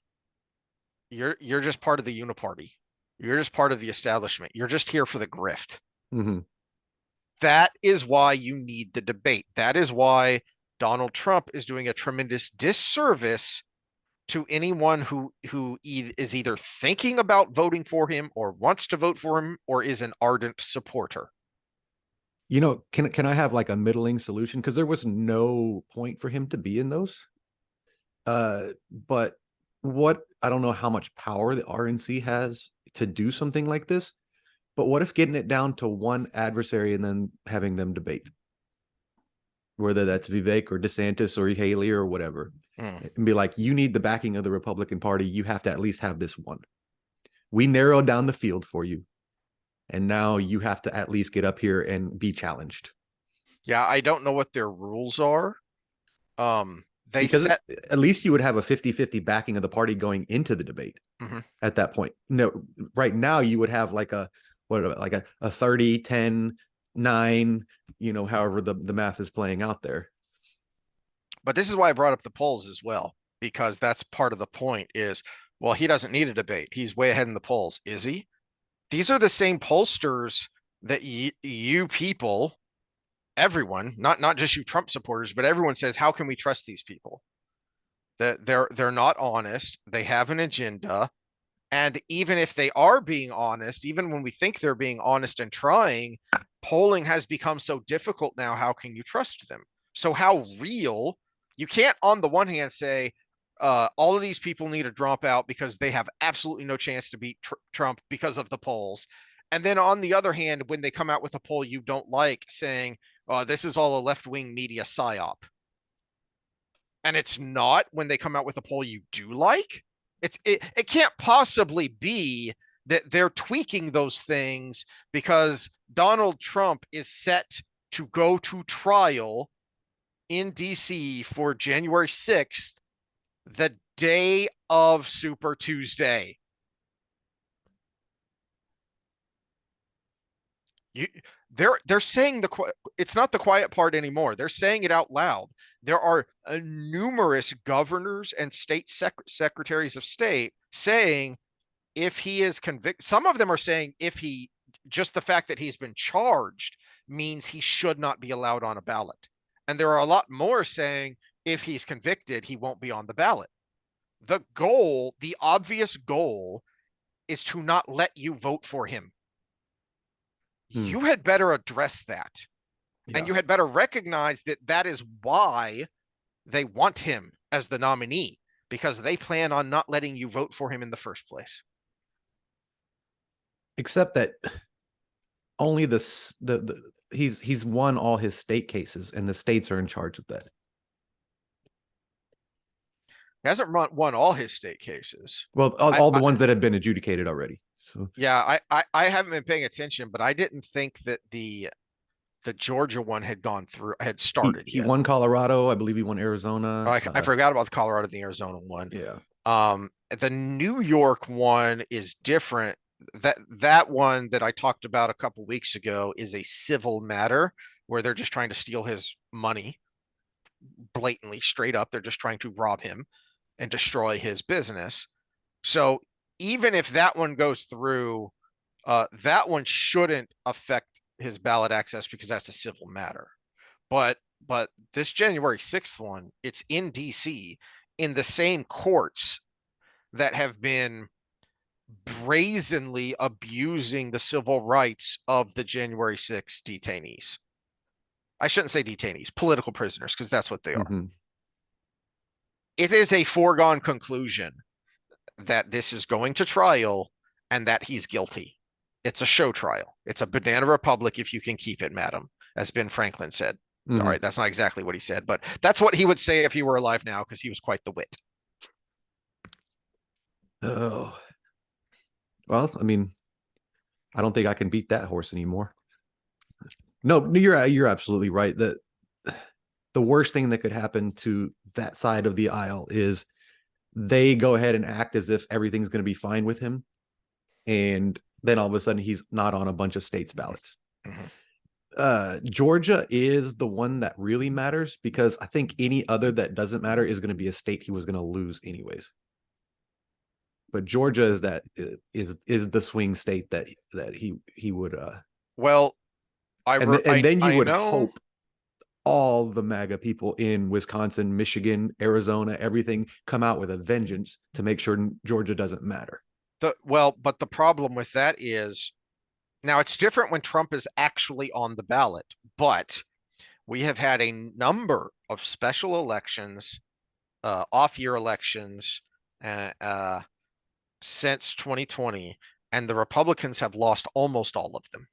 just part of the uniparty. You're just part of the establishment. You're just here for the grift. Hmm. That is why you need the debate. That is why Donald Trump is doing a tremendous disservice to anyone who is either thinking about voting for him or wants to vote for him or is an ardent supporter. Can I have like a middling solution? Because there was no point for him to be in those. But what I don't know how much power the RNC has to do something like this. But what if getting it down to one adversary and then having them debate, whether that's Vivek or DeSantis or Haley or whatever, Mm. and be like, you need the backing of the Republican Party. You have to at least have this one. We narrowed down the field for you. And now you have to at least get up here and be challenged. Yeah, I don't know what their rules are. They Because set. at least you would have a 50-50 backing of the party going into the debate Mhm. at that point. No, right now you would have like a 30, 10, 9, however the math is playing out there. But this is why I brought up the polls as well, because that's part of the point is, well, he doesn't need a debate. He's way ahead in the polls. Is he? These are the same pollsters that you people, everyone, not just you Trump supporters, but everyone says, how can we trust these people? That they're not honest. They have an agenda. And even if they are being honest, even when we think they're being honest and trying, polling has become so difficult now. How can you trust them? So, how real? You can't, on the one hand, say all of these people need to drop out because they have absolutely no chance to beat Trump because of the polls. And then on the other hand, when they come out with a poll you don't like, saying, this is all a left wing media psyop. And it's not when they come out with a poll you do like. It can't possibly be that they're tweaking those things because Donald Trump is set to go to trial in DC for January 6th, the day of Super Tuesday. You, they're saying it's not the quiet part anymore. They're saying it out loud. There are numerous governors and state secretaries of state saying if he is convicted. Some of them are saying if he just the fact that he's been charged means he should not be allowed on a ballot. And there are a lot more saying if he's convicted, he won't be on the ballot. The goal, the obvious goal, is to not let you vote for him. Hmm. You had better address that. And Yeah. you had better recognize that that is why they want him as the nominee, because they plan on not letting you vote for him in the first place. Except that only the he's won all his state cases and the states are in charge of that. He hasn't won all his state cases. Well, I, all the I ones that have been adjudicated already. So yeah, I haven't been paying attention, but I didn't think that the Georgia one had gone through, had started he yet. won Colorado, I believe he won Oh, Arizona. I forgot about the Colorado and the Arizona one. Yeah. The New York one is different. That one that I talked about a couple weeks ago is a civil matter where they're just trying to steal his money blatantly, straight up. They're just trying to rob him and destroy his business. So even if that one goes through, that one shouldn't affect his ballot access because that's a civil matter. But this January 6th one, it's in DC in the same courts that have been brazenly abusing the civil rights of the January 6th detainees. I shouldn't say detainees, political prisoners, because that's what they are. Mm-hmm. It is a foregone conclusion that this is going to trial and that he's guilty. It's a show trial. It's a banana republic if you can keep it, madam, as Ben Franklin said. All Mm-hmm. right, that's not exactly what he said, but that's what he would say if he were alive now because he was quite the wit. Oh, well, I mean, I don't think I can beat that horse anymore. No, you're absolutely right. That the worst thing that could happen to that side of the aisle is they go ahead and act as if everything's going to be fine with him, and then all of a sudden he's not on a bunch of states ballots. Mhm. Georgia is the one that really matters, because I think any other that doesn't matter is going to be a state he was going to lose anyways. But Georgia is that is the swing state that he would Well, and then you I would know hope all the MAGA people in Wisconsin, Michigan, Arizona, everything come out with a vengeance to make sure Georgia doesn't matter. but the problem with that is now it's different when Trump is actually on the ballot, but we have had a number of special elections, off-year elections, uh, since 2020, and the Republicans have lost almost all of them.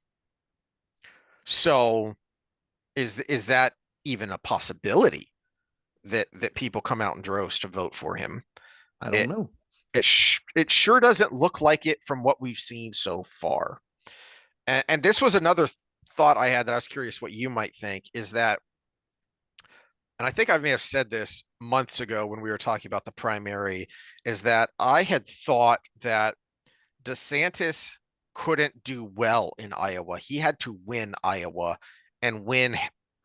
So is that even a possibility that people come out in droves to vote for him? I don't It know. it sure doesn't look like it from what we've seen so far. And this was another thought I had that I was curious what you might think is that, and I think I may have said this months ago when we were talking about the primary, is that I had thought that DeSantis couldn't do well in Iowa. He had to win Iowa and win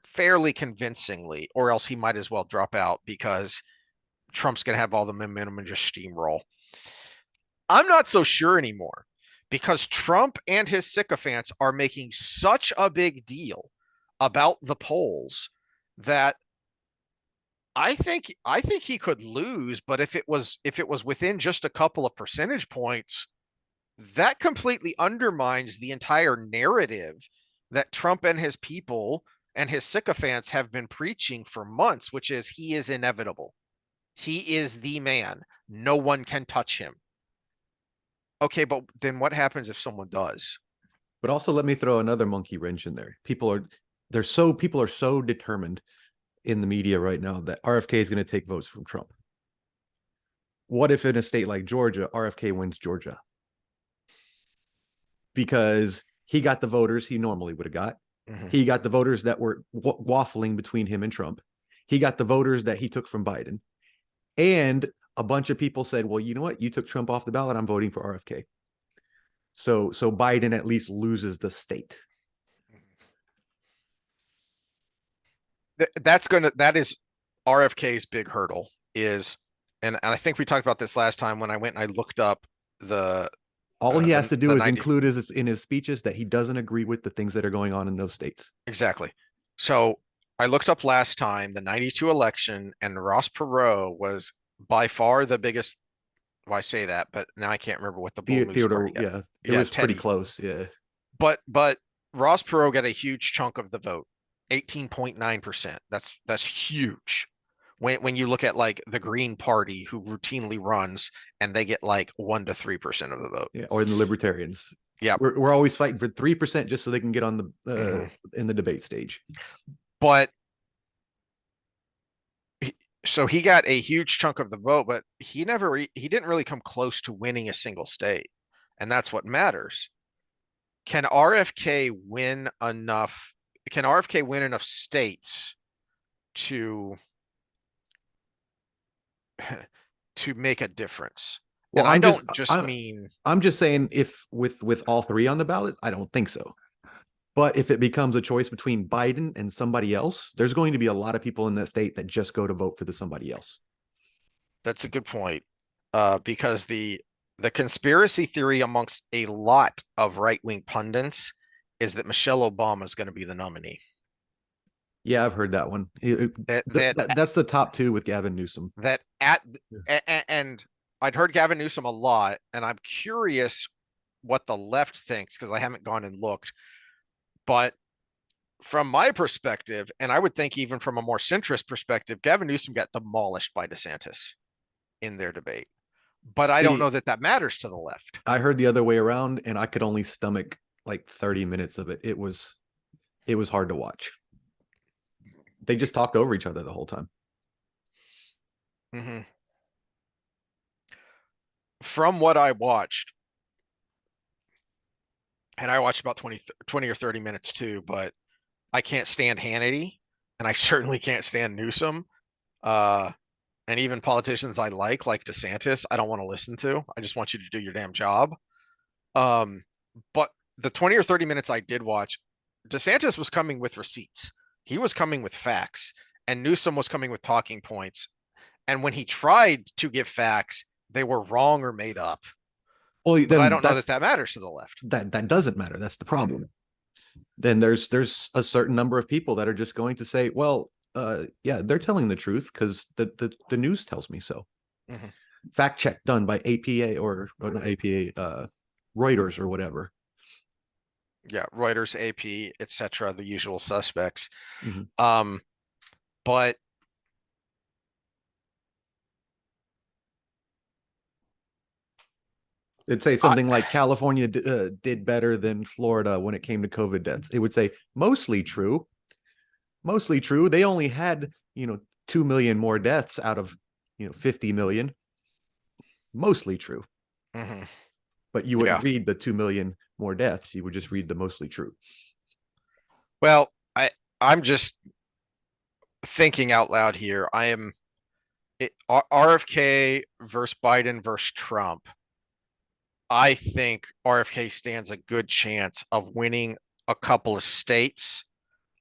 fairly convincingly, or else he might as well drop out because Trump's going to have all the momentum and just steamroll. I'm not so sure anymore because Trump and his sycophants are making such a big deal about the polls that I think he could lose, but if it was within just a couple of percentage points, that completely undermines the entire narrative that Trump and his people and his sycophants have been preaching for months, which is he is inevitable. He is the man. No one can touch him. Okay, but then what happens if someone does? But also let me throw another monkey wrench in there. People are so determined in the media right now that RFK is going to take votes from Trump. What if in a state like Georgia, RFK wins Georgia? Because he got the voters he normally would have got. Mhm. He got the voters that were waffling between him and Trump. He got the voters that he took from Biden. And a bunch of people said, well, you know what? You took Trump off the ballot. I'm voting for RFK. So Biden at least loses the state. That is RFK's big hurdle is, and I think we talked about this last time when I went and I looked up the All he has to do the is 90 include in his speeches that he doesn't agree with the things that are going on in those states. exactly. So I looked up last time the 92 election, and Ross Perot was by far the biggest. Well, I say that, but now I can't remember what the Bull Moose Theodore, party got. yeah, it Yeah, was pretty Teddy. close. Yeah. But Ross Perot got a huge chunk of the vote, 18.9%. That's huge. When you look at like the Green Party, who routinely runs, and they get like 1 to 3% of the vote. Yeah, or in the libertarians. Yeah. We're always fighting for 3% just so they can get on the Mhm. in the debate stage. But so he got a huge chunk of the vote, but he didn't really come close to winning a single state, and that's what matters. Can RFK win enough? Can RFK win enough states to to make a difference? Well, And I don't just mean I'm just saying if with all three on the ballot, I don't think so. But if it becomes a choice between Biden and somebody else, there's going to be a lot of people in that state that just go to vote for the somebody else. that's a good point. Because the conspiracy theory amongst a lot of right-wing pundits is that Michelle Obama is going to be the nominee. Yeah, I've heard that one. That that That's the top two with Gavin Newsom. that at and I'd heard Gavin Newsom a lot, and I'm curious what the left thinks because I haven't gone and looked. But from my perspective, and I would think even from a more centrist perspective, Gavin Newsom got demolished by DeSantis in their debate. But I don't See, know that that matters to the left. I heard the other way around, and I could only stomach like 30 minutes of it. It was hard to watch. They just talked over each other the whole time. Mhm. From what I watched, and I watched about 20 or 30 minutes too, but I can't stand Hannity, and I certainly can't stand Newsom. Uh, and even politicians I like DeSantis, I don't want to listen to. I just want you to do your damn job. Um, but the 20 or 30 minutes I did watch, DeSantis was coming with receipts. He was coming with facts, and Newsom was coming with talking points. And when he tried to give facts, they were wrong or made up. Well, But I then don't know that that matters to the left. that doesn't matter. That's the problem. Then there's a certain number of people that are just going to say, well, yeah, they're telling the truth because the news tells me so. Mm-hmm. Fact check done by APA or not APA, Reuters or whatever. Yeah, Reuters, AP, etc., the usual suspects. Mm-hmm. But It'd say I, something like California did better than Florida when it came to COVID deaths. It would say mostly true, mostly true. They only had 2 million more deaths out of 50 million. Mostly true. mhm, But you yeah. wouldn't read the 2 million more deaths. You would just read the mostly true. Well, I'm just thinking out loud here. RFK versus Biden versus Trump. I think RFK stands a good chance of winning a couple of states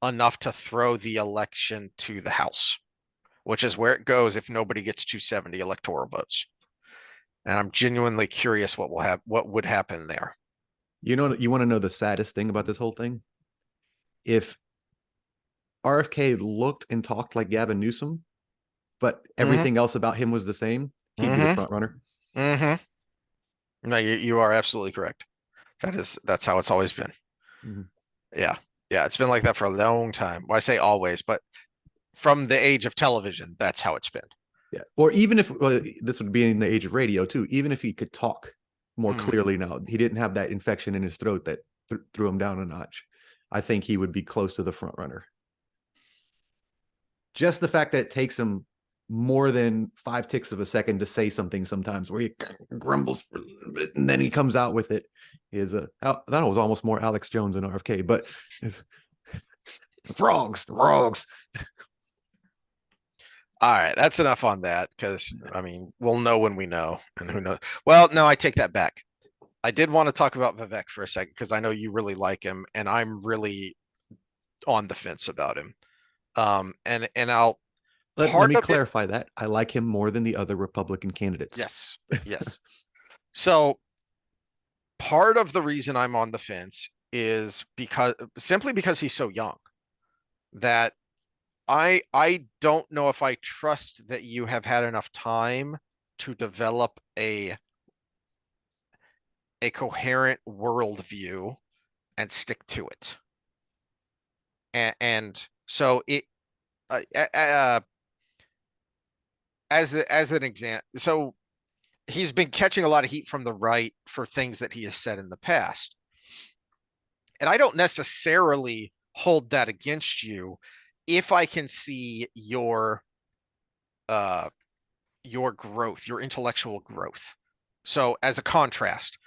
enough to throw the election to the House, which is where it goes if nobody gets 270 electoral votes. And I'm genuinely curious what would happen there. You want to know the saddest thing about this whole thing? If RFK looked and talked like Gavin Newsom, but Mm-hmm. everything else about him was the same, he'd be the front Mm-hmm. runner. Mm-hmm. No, you are absolutely correct. That's how it's always been. Mm-hmm. Yeah. Yeah, it's been like that for a long time. Well, I say always, but from the age of television, that's how it's been. Yeah. Or even if this would be in the age of radio too, even if he could talk more Mm. clearly now, he didn't have that infection in his throat that threw him down a notch. I think he would be close to the front runner. Just the fact that it takes him more than 5 ticks of a second to say something sometimes where he grumbles for a little bit and then he comes out with it is that was almost more Alex Jones than RFK, but if, frogs. All right, that's enough on that because I mean, we'll know when we know, and who knows. Well, no, I take that back. I did want to talk about Vivek for a second because I know you really like him, and I'm really on the fence about him. And I'll Let part me of it, clarify that. I like him more than the other Republican candidates. yes, yes. So part of the reason I'm on the fence is because he's so young that I don't know if I trust that you have had enough time to develop a coherent worldview and stick to it. And so it as an example, so he's been catching a lot of heat from the right for things that he has said in the past. And I don't necessarily hold that against you if I can see uh your growth, your intellectual growth. So as a contrast,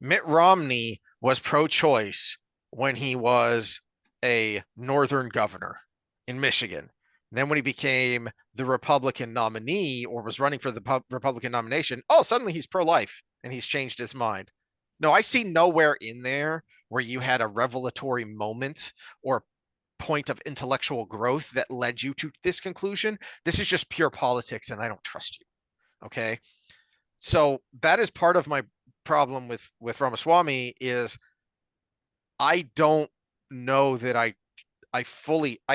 Mitt Romney was pro-choice when he was a northern governor in Michigan. And then when he became the Republican nominee or was running for the Republican nomination, oh, suddenly he's pro-life and he's changed his mind. No, I see nowhere in there where you had a revelatory moment or point of intellectual growth that led you to this conclusion. This is just pure politics and I don't trust you. Okay. So that is part of my problem with Ramaswamy is I don't know that I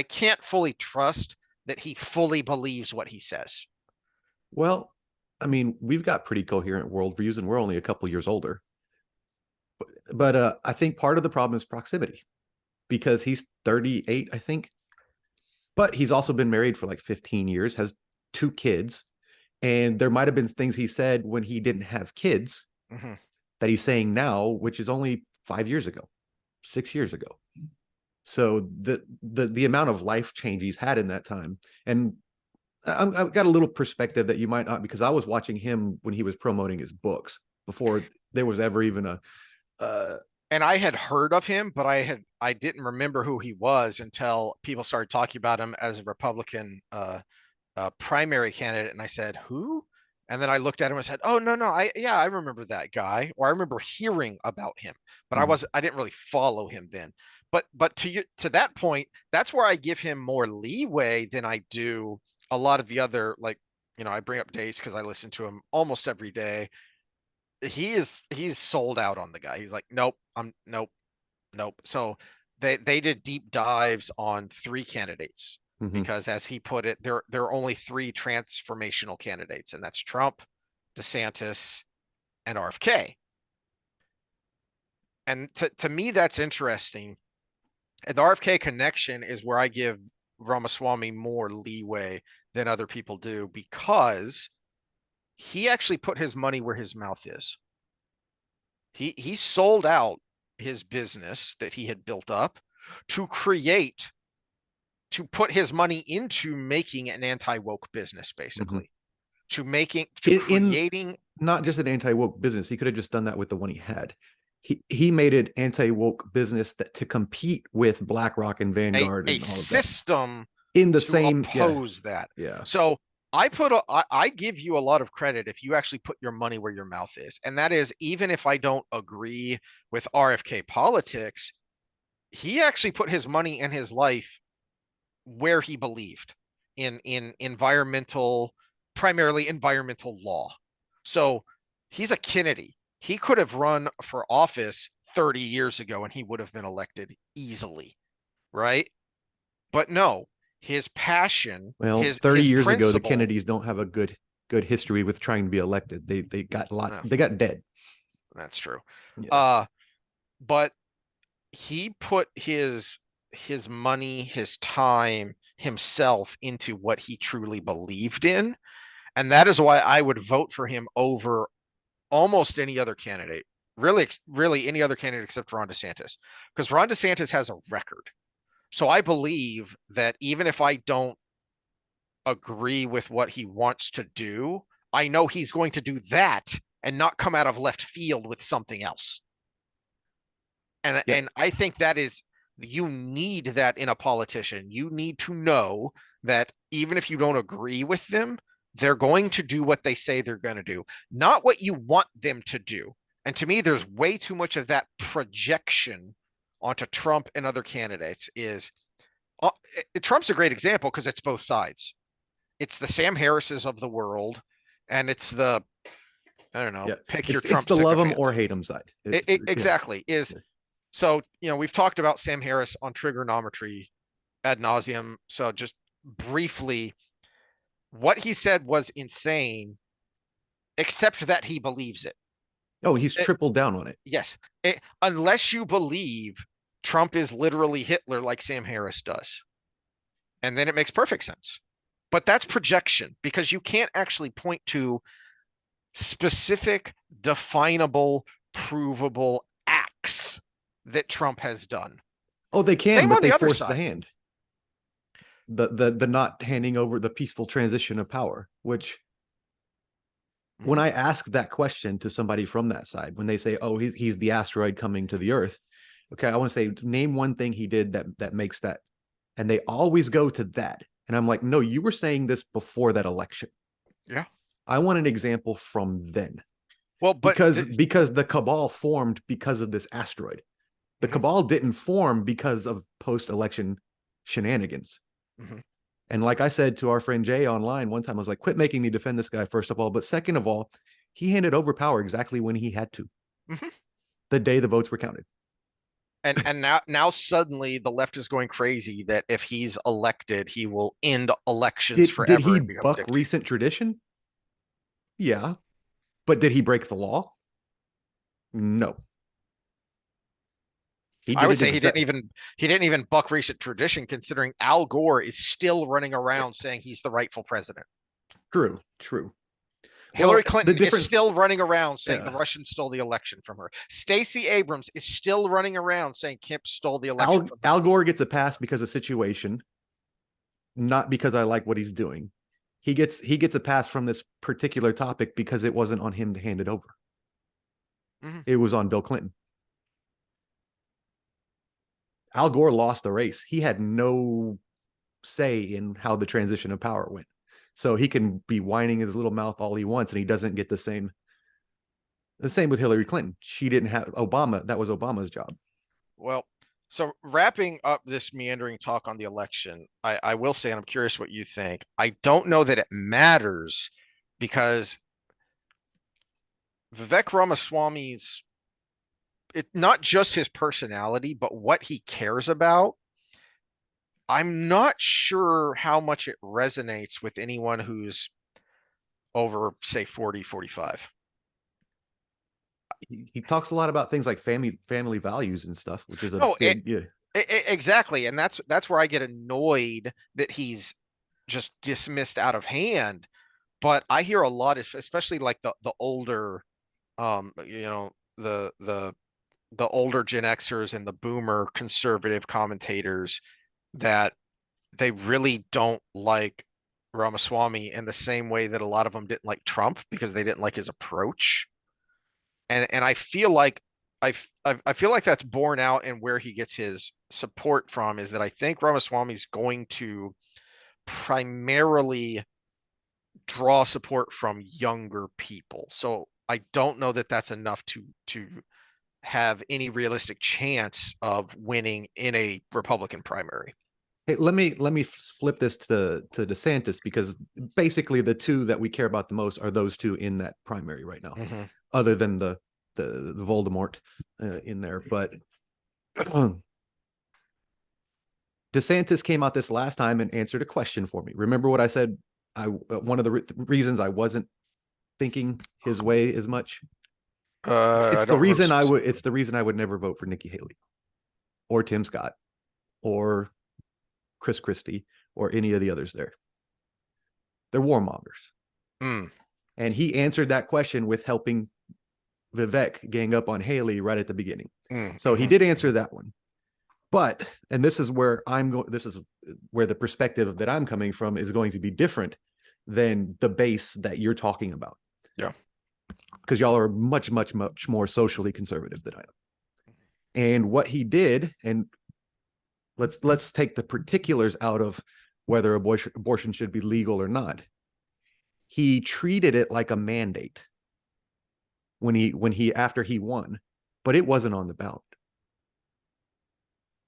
can't fully trust that he fully believes what he says. Well, I mean, we've got pretty coherent worldviews and we're only a couple years older. But I think part of the problem is proximity because he's 38, I think. But he's also been married for like 15 years, has 2 kids. And there might have been things he said when he didn't have kids Mm-hmm. that he's saying now, which is only 5 years ago, 6 years ago. So the amount of life change he's had in that time, and I've got a little perspective that you might not, because I was watching him when he was promoting his books before there was ever even and I had heard of him, but I didn't remember who he was until people started talking about him as a Republican primary candidate, and I said, "Who?" And then I looked at him and said, "Oh no, no, I remember that guy, or I remember hearing about him, but Mhm. I didn't really follow him then." But to that point, that's where I give him more leeway than I do a lot of the other, like, I bring up Dace because I listen to him almost every day. He's sold out on the guy. He's like, nope, nope, nope. So they did deep dives on three candidates Mhm. because, as he put it, there are only three transformational candidates, and that's Trump, DeSantis, and RFK. And to me, that's interesting. And the RFK connection is where I give Ramaswamy more leeway than other people do, because he actually put his money where his mouth is. He sold out his business that he had built up to create to put his money into making an anti-woke business, Mhm. basically, to In creating not just an anti-woke business, he could have just done that with the one he had. He made it anti-woke business that to compete with BlackRock and Vanguard a and all of that system in the to same. Yeah, oppose that. yeah, So I give you a lot of credit if you actually put your money where your mouth is. And that is, even if I don't agree with RFK politics, he actually put his money and his life where he believed in environmental, primarily environmental law. So he's a Kennedy. He could have run for office 30 years ago and he would have been elected easily, right? But no, his passion, well, his 30 years ago the principle. Kennedys don't have a good history with trying to be elected. No, they got dead. that's true. Yeah. Uh, but he put his money, his time, himself into what he truly believed in. And that is why I would vote for him over almost any other candidate. Really any other candidate except Ron DeSantis. Because Ron DeSantis has a record. So I believe that even if I don't agree with what he wants to do, I know he's going to do that and not come out of left field with something else. And Yeah. and I think that is, you need that in a politician. You need to know that even if you don't agree with them, they're going to do what they say they're going to do, not what you want them to do. And to me, there's way too much of that projection onto Trump and other candidates. Is uh, Trump's a great example because it's both sides. It's the Sam Harrises of the world, and it's the, I don't know, Yeah. pick your It's Trump the love him or sycophants. hate him side. Yeah. Exactly. Is So, we've talked about Sam Harris on trigonometry ad nauseum. So, just briefly, what he said was insane, except that he believes it. Oh, he's It tripled down on it. Yes. Unless you believe Trump is literally Hitler, like Sam Harris does. And then it makes perfect sense. But that's projection, because you can't actually point to specific, definable, provable acts that Trump has done. Oh, they can, Same but on they the other forced the side. hand. The not handing over the peaceful transition of power, which when Mm-hmm. I ask that question to somebody from that side, when they say, "Oh, he's the asteroid coming to the Earth," okay, I want to say, name one thing he did that makes that, and they always go to that, and I'm like, no, you were saying this before that election. Yeah. I want an example from then, Well, because the cabal formed because of this asteroid. The mhm, cabal didn't form because of post-election shenanigans. mhm, And like I said to our friend Jay online one time, I was like, quit making me defend this guy, first of all. But second of all, he handed over power exactly when he had to, mhm. the day the votes were counted. And now suddenly the left is going crazy that if he's elected, he will end elections Did forever he and become a buck dictator. recent tradition? Yeah. But did he break the law? No. He I did would it say exact. he didn't even buck recent tradition, considering Al Gore is still running around saying he's the rightful president. True, true. Hillary Well, the Clinton is difference, still running around saying the yeah. Russians stole the election from her. Stacey Abrams is still running around saying Kemp stole the election from her. Al Gore gets a pass because of situation, not because I like what he's doing. He gets a pass from this particular topic because it wasn't on him to hand it over. Mhm. It was on Bill Clinton. Al Gore lost the race. He had no say in how the transition of power went. So he can be whining his little mouth all he wants, and he doesn't get the same. The same with Hillary Clinton. She didn't have Obama. That was Obama's job. Well, so wrapping up this meandering talk on the election, I will say, and I'm curious what you think. I don't know that it matters because Vivek Ramaswamy's not just his personality, but what he cares about. I'm not sure how much it resonates with anyone who's over, say, 40, 45. He talks a lot about things like family values and stuff, which is a No, big yeah. exactly. And that's where I get annoyed that he's just dismissed out of hand. But I hear a lot, especially like the older, you know, the older Gen Xers and the boomer conservative commentators that they really don't like Ramaswamy in the same way that a lot of them didn't like Trump because they didn't like his approach. And I feel like I feel like that's borne out in where he gets his support from is that I think Ramaswamy's going to primarily draw support from younger people. So I don't know that that's enough to have any realistic chance of winning in a Republican primary. Hey, let me flip this to DeSantis, because basically the two that we care about the most are those two in that primary right now, Mm-hmm. other than the Voldemort in there. But DeSantis came out this last time and answered a question for me. Remember what I said? One of the reasons I wasn't thinking his way as much. I It's the don't remember reason I would. specifically. It's the reason I would never vote for Nikki Haley or Tim Scott or Chris Christie or any of the others there. They're warmongers. Mm, And he answered that question with helping Vivek gang up on Haley right at the beginning. So he mm-hmm. did answer that one. But, and this is where I'm going, this is where the perspective that I'm coming from is going to be different than the base that you're talking about. Yeah. Because y'all are much, much, much more socially conservative than I am. And what he did, and let's take the particulars out of whether abortion should be legal or not. He treated it like a mandate when he after he won, but it wasn't on the ballot.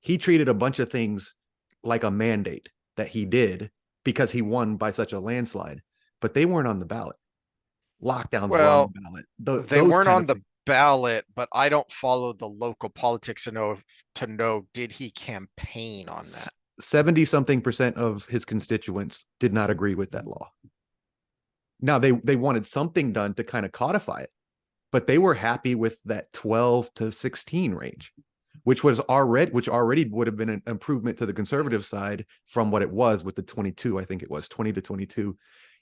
He treated a bunch of things like a mandate that he did because he won by such a landslide, but they weren't on the ballot. Lockdowns were on Well, the ballot. they Those weren't kind on of the things. ballot, but I don't follow the local politics to know did he campaign on that. 70 something percent of his constituents did not agree with that law. Now they wanted something done to kind of codify it, but they were happy with that 12 to 16 range, which already would have been an improvement to the conservative side from what it was with the 22. I think it was 20 to 22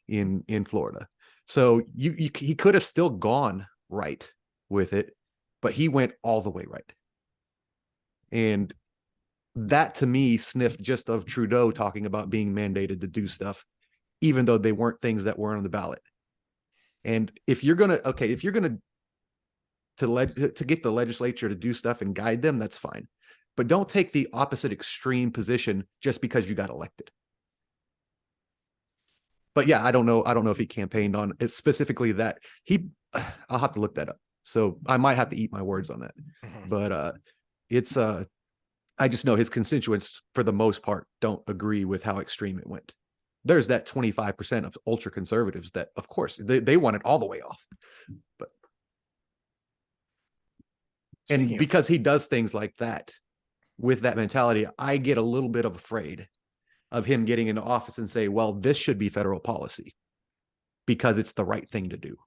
in Florida. So he could have still gone right with it, but he went all the way right. And that to me sniffed just of Trudeau talking about being mandated to do stuff, even though they weren't things that were on the ballot. And if you're gonna to get the legislature to do stuff and guide them, that's fine. But don't take the opposite extreme position just because you got elected. But yeah, I don't know. I don't know if he campaigned on it specifically that he. I'll have to look that up. So I might have to eat my words on that. Mm-hmm. But it's I just know his constituents for the most part don't agree with how extreme it went. There's that 25% of ultra conservatives that, of course, they want it all the way off. But and Speaking of, because he does things like that with that mentality, I get a little bit of afraid of him getting into office and say, well, this should be federal policy because it's the right thing to do.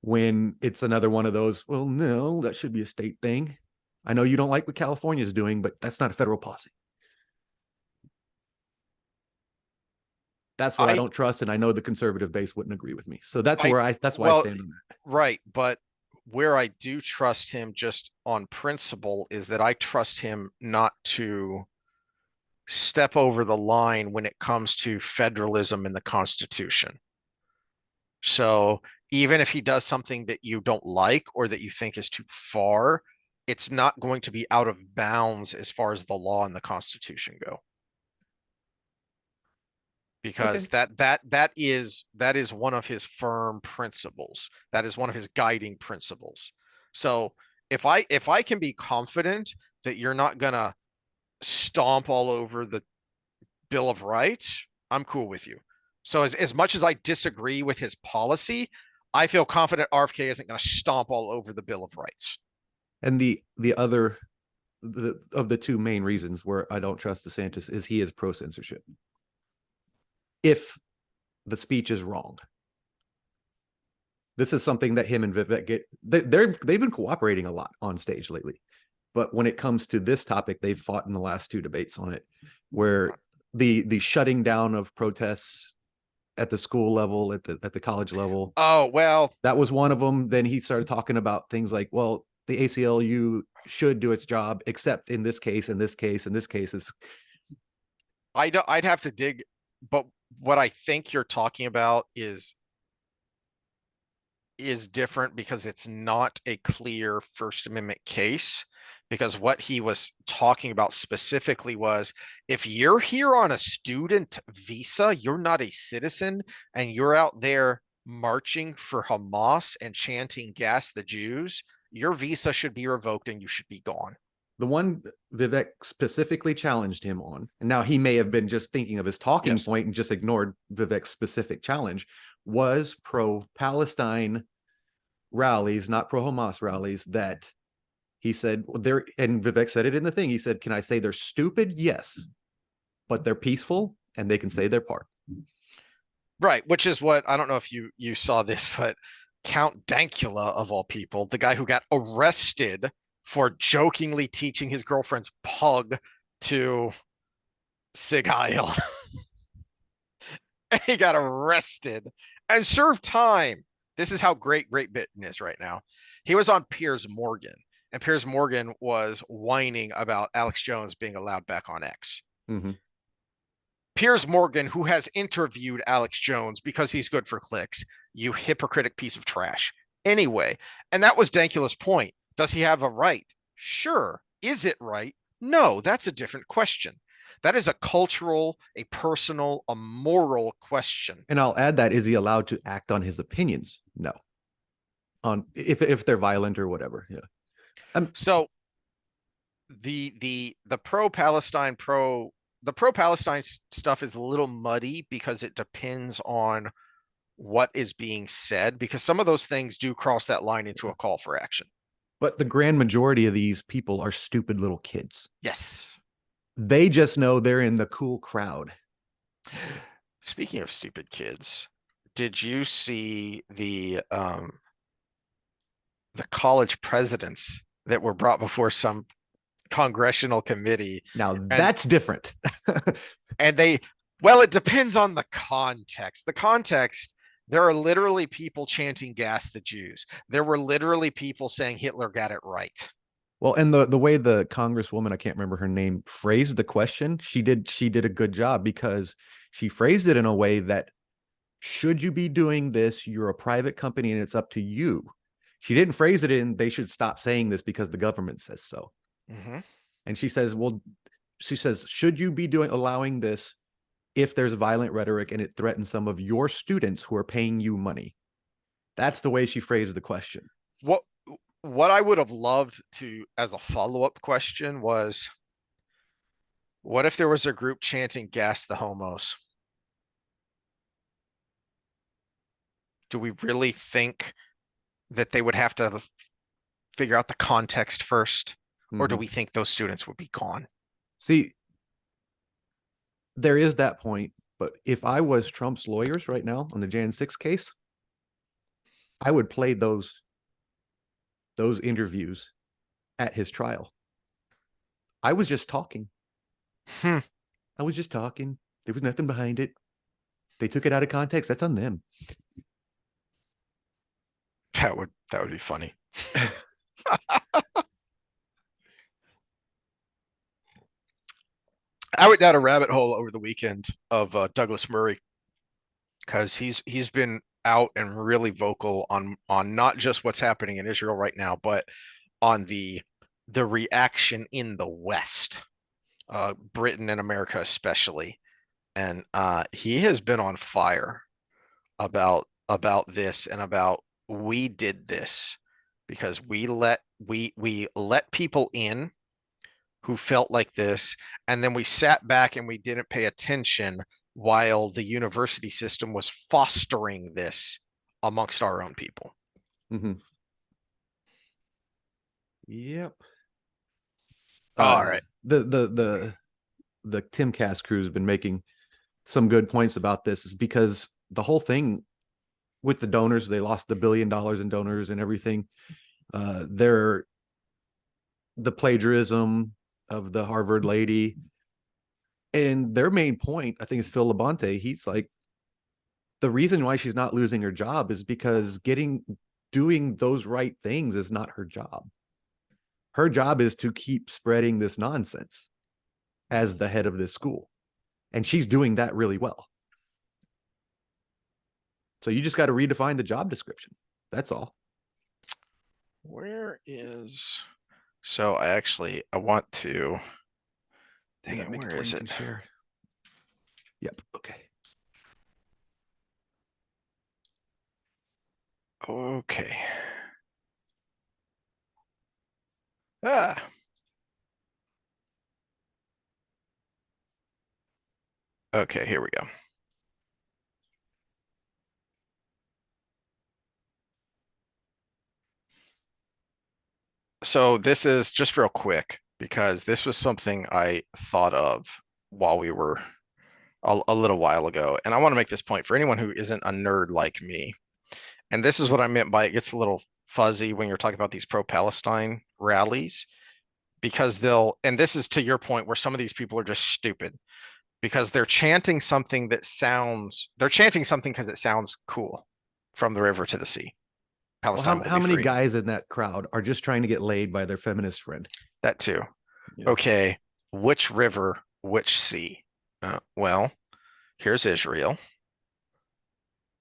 When it's another one of those, well, no, that should be a state thing. I know you don't like what California is doing, but that's not a federal policy. That's what I I don't trust, and I know the conservative base wouldn't agree with me. So that's I why I well, stand on that. right, but where I do trust him just on principle is that I trust him not to step over the line when it comes to federalism in the Constitution. So even if he does something that you don't like or that you think is too far, it's not going to be out of bounds as far as the law and the Constitution go. Because Okay. that is one of his firm principles. That is one of his guiding principles. So if I can be confident that you're not gonna stomp all over the Bill of Rights, I'm cool with you. So as much as I disagree with his policy, I feel confident RFK isn't going to stomp all over the Bill of Rights. And the other of the two main reasons where I don't trust DeSantis is he is pro censorship. If the speech is wrong, this is something that him and Vivek get. They've been cooperating a lot on stage lately, but when it comes to this topic, they've fought in the last two debates on it, where the shutting down of protests at the school level, at the college level, Oh, well, that was one of them. Then he started talking about things like, well, the ACLU should do its job, except in this case, in this case, in this case. It's I'd have to dig, but what I think you're talking about is different because it's not a clear First Amendment case. Because what he was talking about specifically was if you're here on a student visa, you're not a citizen, and you're out there marching for Hamas and chanting gas the Jews, your visa should be revoked and you should be gone. the one Vivek specifically challenged him on. And now he may have been just thinking of his talking Yes. point and just ignored Vivek's specific challenge, was pro Palestine rallies, not pro Hamas rallies, that he said they're, and Vivek said it in the thing. He said, can I say they're stupid? Yes, but they're peaceful and they can say their part. Right, which is what I don't know if you saw this, but Count Dankula of all people, the guy who got arrested for jokingly teaching his girlfriend's pug to Sig Heil. And he got arrested and served time. This is how great Great Britain is right now. He was on Piers Morgan, and Piers Morgan was whining about Alex Jones being allowed back on X. Mm-hmm. Piers Morgan, who has interviewed Alex Jones because he's good for clicks, you hypocritic piece of trash. Anyway, and that was Dankula's point. Does he have a right? Sure. Is it right? No, that's a different question. That is a cultural, a personal, a moral question. And I'll add that, is he allowed to act on his opinions? No. On if they're violent or whatever. Yeah. So the pro Palestine stuff is a little muddy because it depends on what is being said, because some of those things do cross that line into a call for action. But the grand majority of these people are stupid little kids. Yes. They just know they're in the cool crowd. Speaking of stupid kids, did you see the college presidents that were brought before some congressional committee? Now and that's different. and they well, it depends on the context. The context, there are literally people chanting gas the Jews. There were literally people saying Hitler got it right. Well, and the way the congresswoman, I can't remember her name, phrased the question, she did a good job, because she phrased it in a way that, should you be doing this? You're a private company and it's up to you. She didn't phrase it in, they should stop saying this because the government says so. Mm-hmm. And she says, well, she says, should you be allowing this if there's violent rhetoric and it threatens some of your students who are paying you money? That's the way she phrased the question. What I would have loved to, as a follow-up question, was what if there was a group chanting gas the homos? Do we really think that they would have to figure out the context first? Or do Mm-hmm. we think those students would be gone? See, there is that point, but if I was Trump's lawyers right now on the Jan 6 case, I would play those interviews at his trial. I was just talking. Hmm. I was just talking. There was nothing behind it. They took it out of context. That's on them. That would be funny. I went down a rabbit hole over the weekend of Douglas Murray, because he's been out and really vocal on not just what's happening in Israel right now, but on the the reaction in the West, Britain and America especially. And he has been on fire about this and about we did this because we let people in who felt like this, and then we sat back and we didn't pay attention while the university system was fostering this amongst our own people. Mm-hmm. Yep. All right. The Timcast crew has been making some good points about this, is because the whole thing with the donors, they lost the $1 billion in donors and everything. They're the plagiarism of the Harvard lady. And their main point, I think, is Phil Labonte. He's like, the reason why she's not losing her job is because doing those right things is not her job. Her job is to keep spreading this nonsense as the head of this school. And she's doing that really well. So you just got to redefine the job description. That's all. Where is so I want to dang Yeah, it, make it where to where is you it? can share. Yep. Okay. Okay. Ah. Okay, here we go. So this is just real quick because this was something I thought of while we were a little while ago. And I want to make this point for anyone who isn't a nerd like me. And this is what I meant by it gets a little fuzzy when you're talking about these pro-Palestine rallies because and this is to your point where some of these people are just stupid because they're chanting something because it sounds cool from the river to the sea. Well, Palestine will how be many free. guys in that crowd are just trying to get laid by their feminist friend? That too. Yeah. Okay, which river, which sea? Well, here's Israel.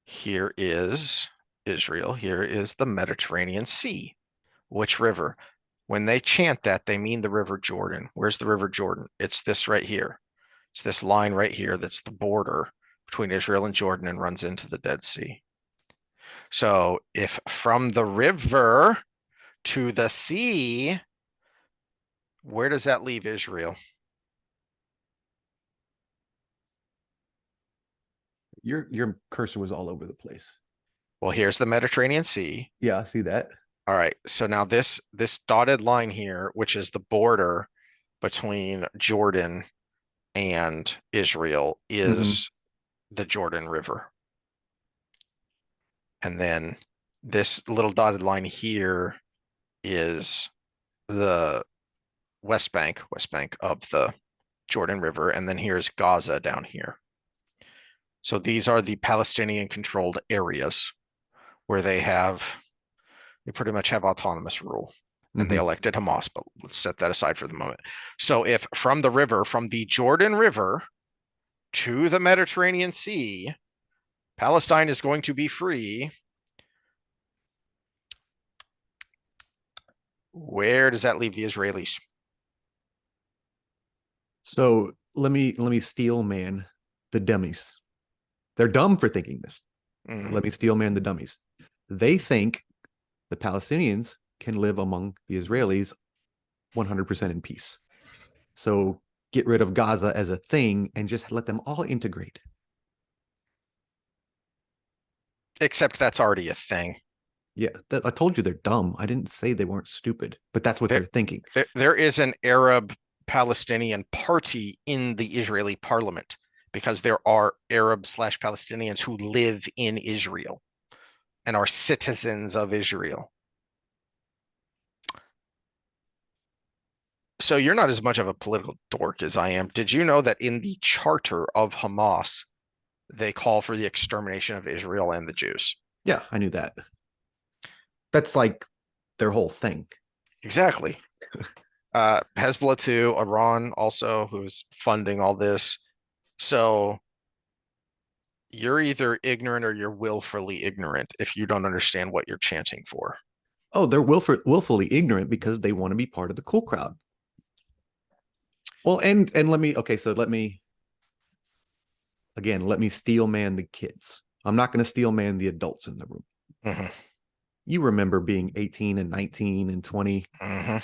Here is Israel. Here is the Mediterranean Sea. Which river? When they chant that, they mean the River Jordan. Where's the River Jordan? It's this right here. It's this line right here that's the border between Israel and Jordan and runs into the Dead Sea. So if from the river to the sea, where does that leave Israel? Your cursor was all over the place. Well, here's the Mediterranean Sea. Yeah, I see that. All right. So now this dotted line here, which is the border between Jordan and Israel, Mm-hmm. is the Jordan River. And then this little dotted line here is the West Bank of the Jordan River. And then here's Gaza down here. So these are the Palestinian controlled areas where they pretty much have autonomous rule and they Mm-hmm. elected Hamas, but let's set that aside for the moment. So if from the river, from the Jordan River to the Mediterranean Sea, Palestine is going to be free, where does that leave the Israelis? So let me steel man the dummies. They're dumb for thinking this. Mm. Let me steel man the dummies. They think the Palestinians can live among the Israelis 100% in peace. So get rid of Gaza as a thing and just let them all integrate. Except that's already a thing. Yeah, I told you they're dumb. I didn't say they weren't stupid, but that's what There, they're thinking. there is an Arab Palestinian party in the Israeli parliament because there are Arab slash Palestinians who live in Israel and are citizens of Israel. So you're not as much of a political dork as I am. Did you know that in the charter of Hamas, they call for the extermination of Israel and the Jews? Yeah, I knew that. That's like their whole thing. Exactly. Hezbollah too, Iran also, who's funding all this. So you're either ignorant or you're willfully ignorant if you don't understand what you're chanting for. Oh, they're willfully ignorant because they want to be part of the cool crowd. Well, and let me okay, so let me again, let me steel man the kids. I'm not going to steel man the adults in the room. Hmm. You remember being 18 and 19 and 20 Hmm.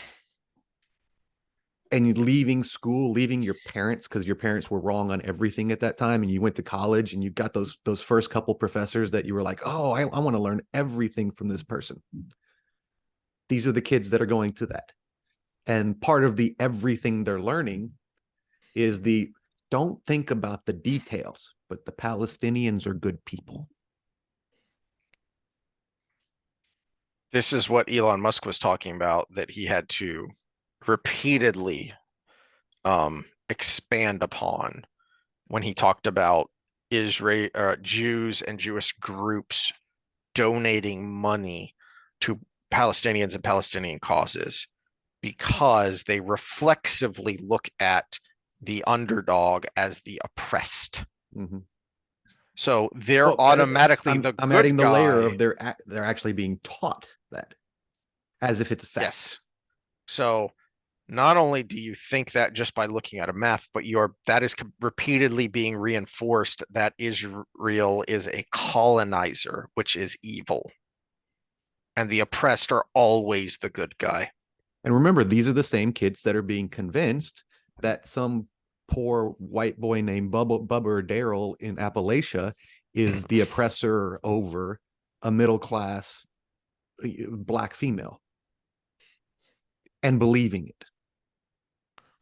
and leaving school, leaving your parents because your parents were wrong on everything at that time, and you went to college and you got those first couple professors that you were like, oh, I want to learn everything from this person. These are the kids that are going to that. And part of the everything they're learning is the don't think about the details, but the Palestinians are good people. This is what Elon Musk was talking about, that he had to repeatedly expand upon when he talked about Israel, Jews and Jewish groups donating money to Palestinians and Palestinian causes because they reflexively look at the underdog as the oppressed. Mm-hmm. So they're Well, automatically the I'm good adding the layer guy. of they're actually being taught that as if it's a fact. Yes. So not only do you think that just by looking at a map, but that is repeatedly being reinforced that Israel is a colonizer, which is evil, and the oppressed are always the good guy. And remember, these are the same kids that are being convinced that some poor white boy named Bubba or Daryl in Appalachia is the oppressor over a middle class black female and believing it.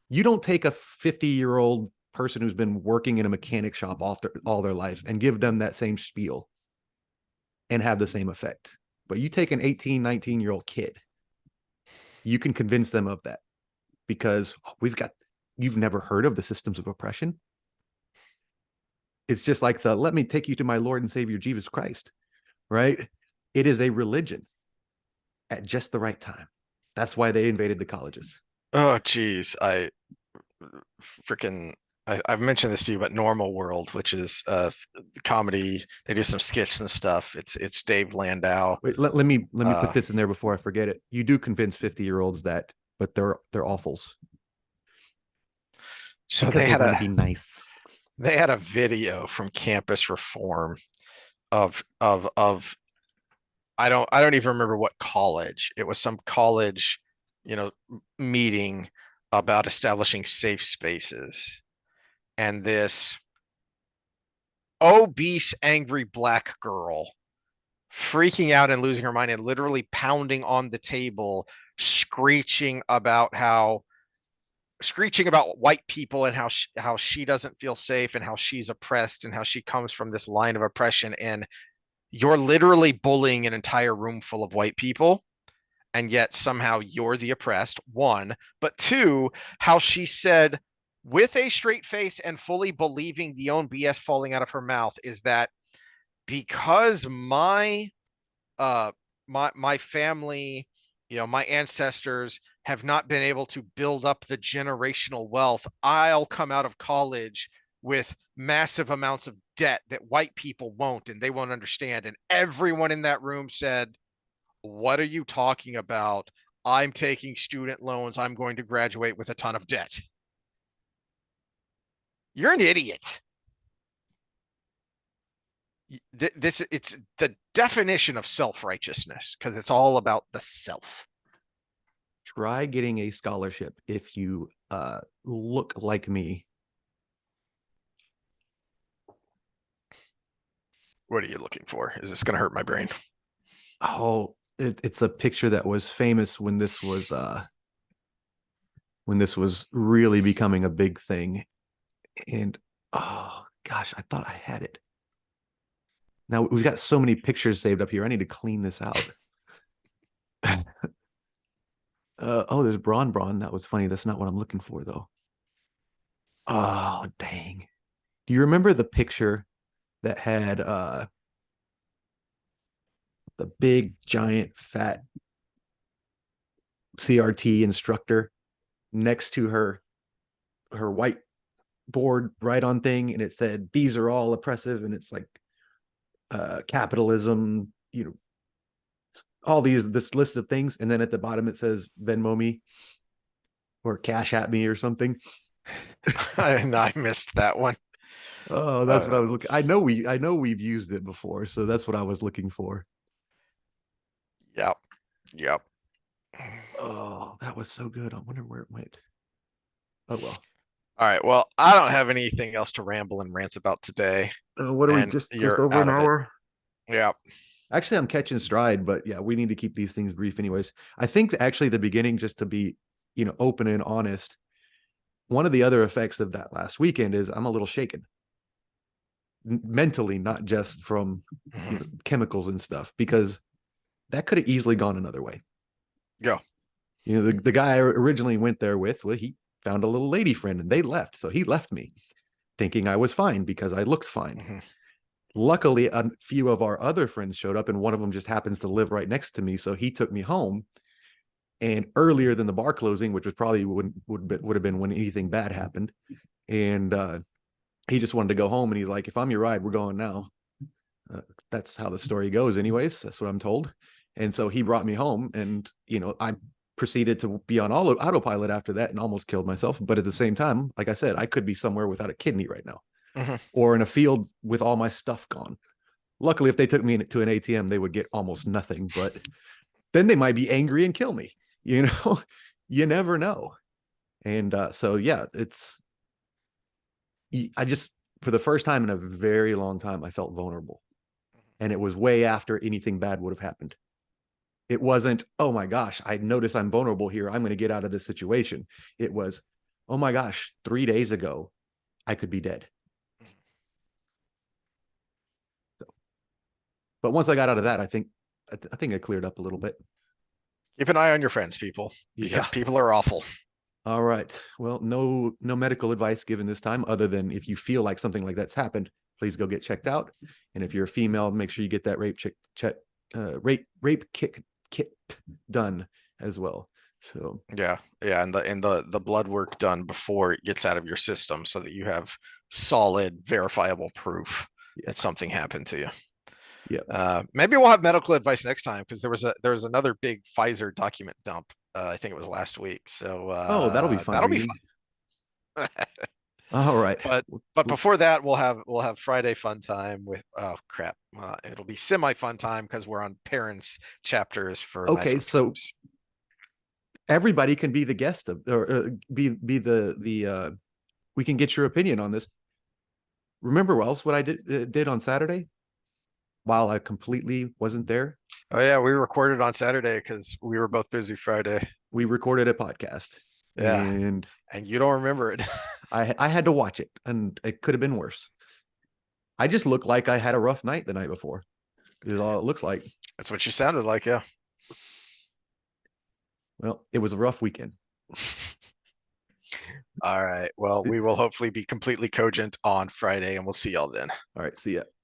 You don't take a 50-year-old person who's been working in a mechanic shop all their life and give them that same spiel and have the same effect. But you take an 18, 19-year-old kid, you can convince them of that because you've never heard of the systems of oppression. It's just like the let me take you to my Lord and Savior Jesus Christ, right? It is a religion at just the right time. That's why they invaded the colleges. Oh, geez, I freaking I've mentioned this to you, but Normal World, which is comedy, they do some skits and stuff. It's Dave Landau. Wait, let me put Uh, this in there before I forget it. You do convince 50-year-olds that, but they're awfuls so because they want to be nice. they had a video from Campus Reform of I don't even remember what college. It was some college, you know, meeting about establishing safe spaces. And this obese, angry black girl freaking out and losing her mind and literally pounding on the table, screeching about white people and how she doesn't feel safe and how she's oppressed and how she comes from this line of oppression, and you're literally bullying an entire room full of white people, and yet somehow you're the oppressed, one. But two, how she said with a straight face and fully believing the own BS falling out of her mouth is that because uh my family, my ancestors have not been able to build up the generational wealth, I'll come out of college with massive amounts of debt that white people won't, and they won't understand. And everyone in that room said, what are you talking about? I'm taking student loans. I'm going to graduate with a ton of debt. You're an idiot. It's the definition of self-righteousness because it's all about the self. Try getting a scholarship if you look like me. What are you looking for? Is this going to hurt my brain? Oh, it's a picture that was famous when this was really becoming a big thing. And oh gosh, I thought I had it. Now we've got so many pictures saved up here. I need to clean this out. Oh, there's Braun. That was funny. That's not what I'm looking for though. Oh, dang. Do you remember the picture that had the big giant fat CRT instructor next to her white board right on thing, and it said these are all oppressive, and it's like capitalism, all this list of things, and then at the bottom it says Venmo me or Cash at me or something. And I missed that one. Oh, that's what I Uh, was looking. I know we've used it before, so that's what I was looking for. yep. Yep. Oh, that was so good. I wonder where it went. Oh well. All right. Well, I don't have anything else to ramble and rant about today, What are we, and just you're over out an of it. hour? Yeah. Actually, I'm catching stride, but yeah, we need to keep these things brief anyways. I think actually the beginning, just to be, open and honest, one of the other effects of that last weekend is I'm a little shaken mentally, not just from, Mhm. chemicals and stuff, because that could have easily gone another way. Go. The guy I originally went there with, well, he found a little lady friend and they left. So he left me thinking I was fine because I looked fine. Mhm. Luckily, a few of our other friends showed up, and one of them just happens to live right next to me. So he took me home. And earlier than the bar closing, which was probably would have been when anything bad happened, and he just wanted to go home. And he's like, "If I'm your ride, we're going now." Uh, that's how the story goes, anyways. That's what I'm told. And so he brought me home, and I proceeded to be on autopilot after that, and almost killed myself. But at the same time, like I said, I could be somewhere without a kidney right now, Mhm. or in a field with all my stuff gone. Luckily, if they took me to an ATM, they would get almost nothing. But then they might be angry and kill me. You know, you never know. And so yeah, I just, for the first time in a very long time, I felt vulnerable, and it was way after anything bad would have happened. It wasn't, oh my gosh, I notice I'm vulnerable here, I'm going to get out of this situation. It was, oh my gosh, 3 days ago, I could be dead. So, but once I got out of that, I think it cleared up a little bit. Keep an eye on your friends, people, because Yeah. people are awful. All right. Well, no medical advice given this time, other than if you feel like something like that's happened, please go get checked out. And if you're a female, make sure you get that rape kit done as well. So Yeah, yeah, and the blood work done before it gets out of your system, so that you have solid, verifiable proof that yeah, something happened to you. yeah. Maybe we'll have medical advice next time, because there was another big Pfizer document dump. I think it was last week, so Oh, that'll be fun that'll be reading. fun. All right. But before that, we'll have Friday fun time with, oh crap, it'll be semi fun time because we're on parents chapters for Knives Okay, with so Cubes. everybody can be the guest of, or be the we can get your opinion on this. Remember what I did on Saturday while I completely wasn't there? Oh yeah, we recorded on Saturday because we were both busy Friday. We recorded a podcast, Yeah, and and you don't remember it. I had to watch it, and it could have been worse. I just looked like I had a rough night the night before. Is all it looks like. That's what you sounded like, yeah. Well, it was a rough weekend. All right. Well, we will hopefully be completely cogent on Friday, and we'll see y'all then. All right, see ya.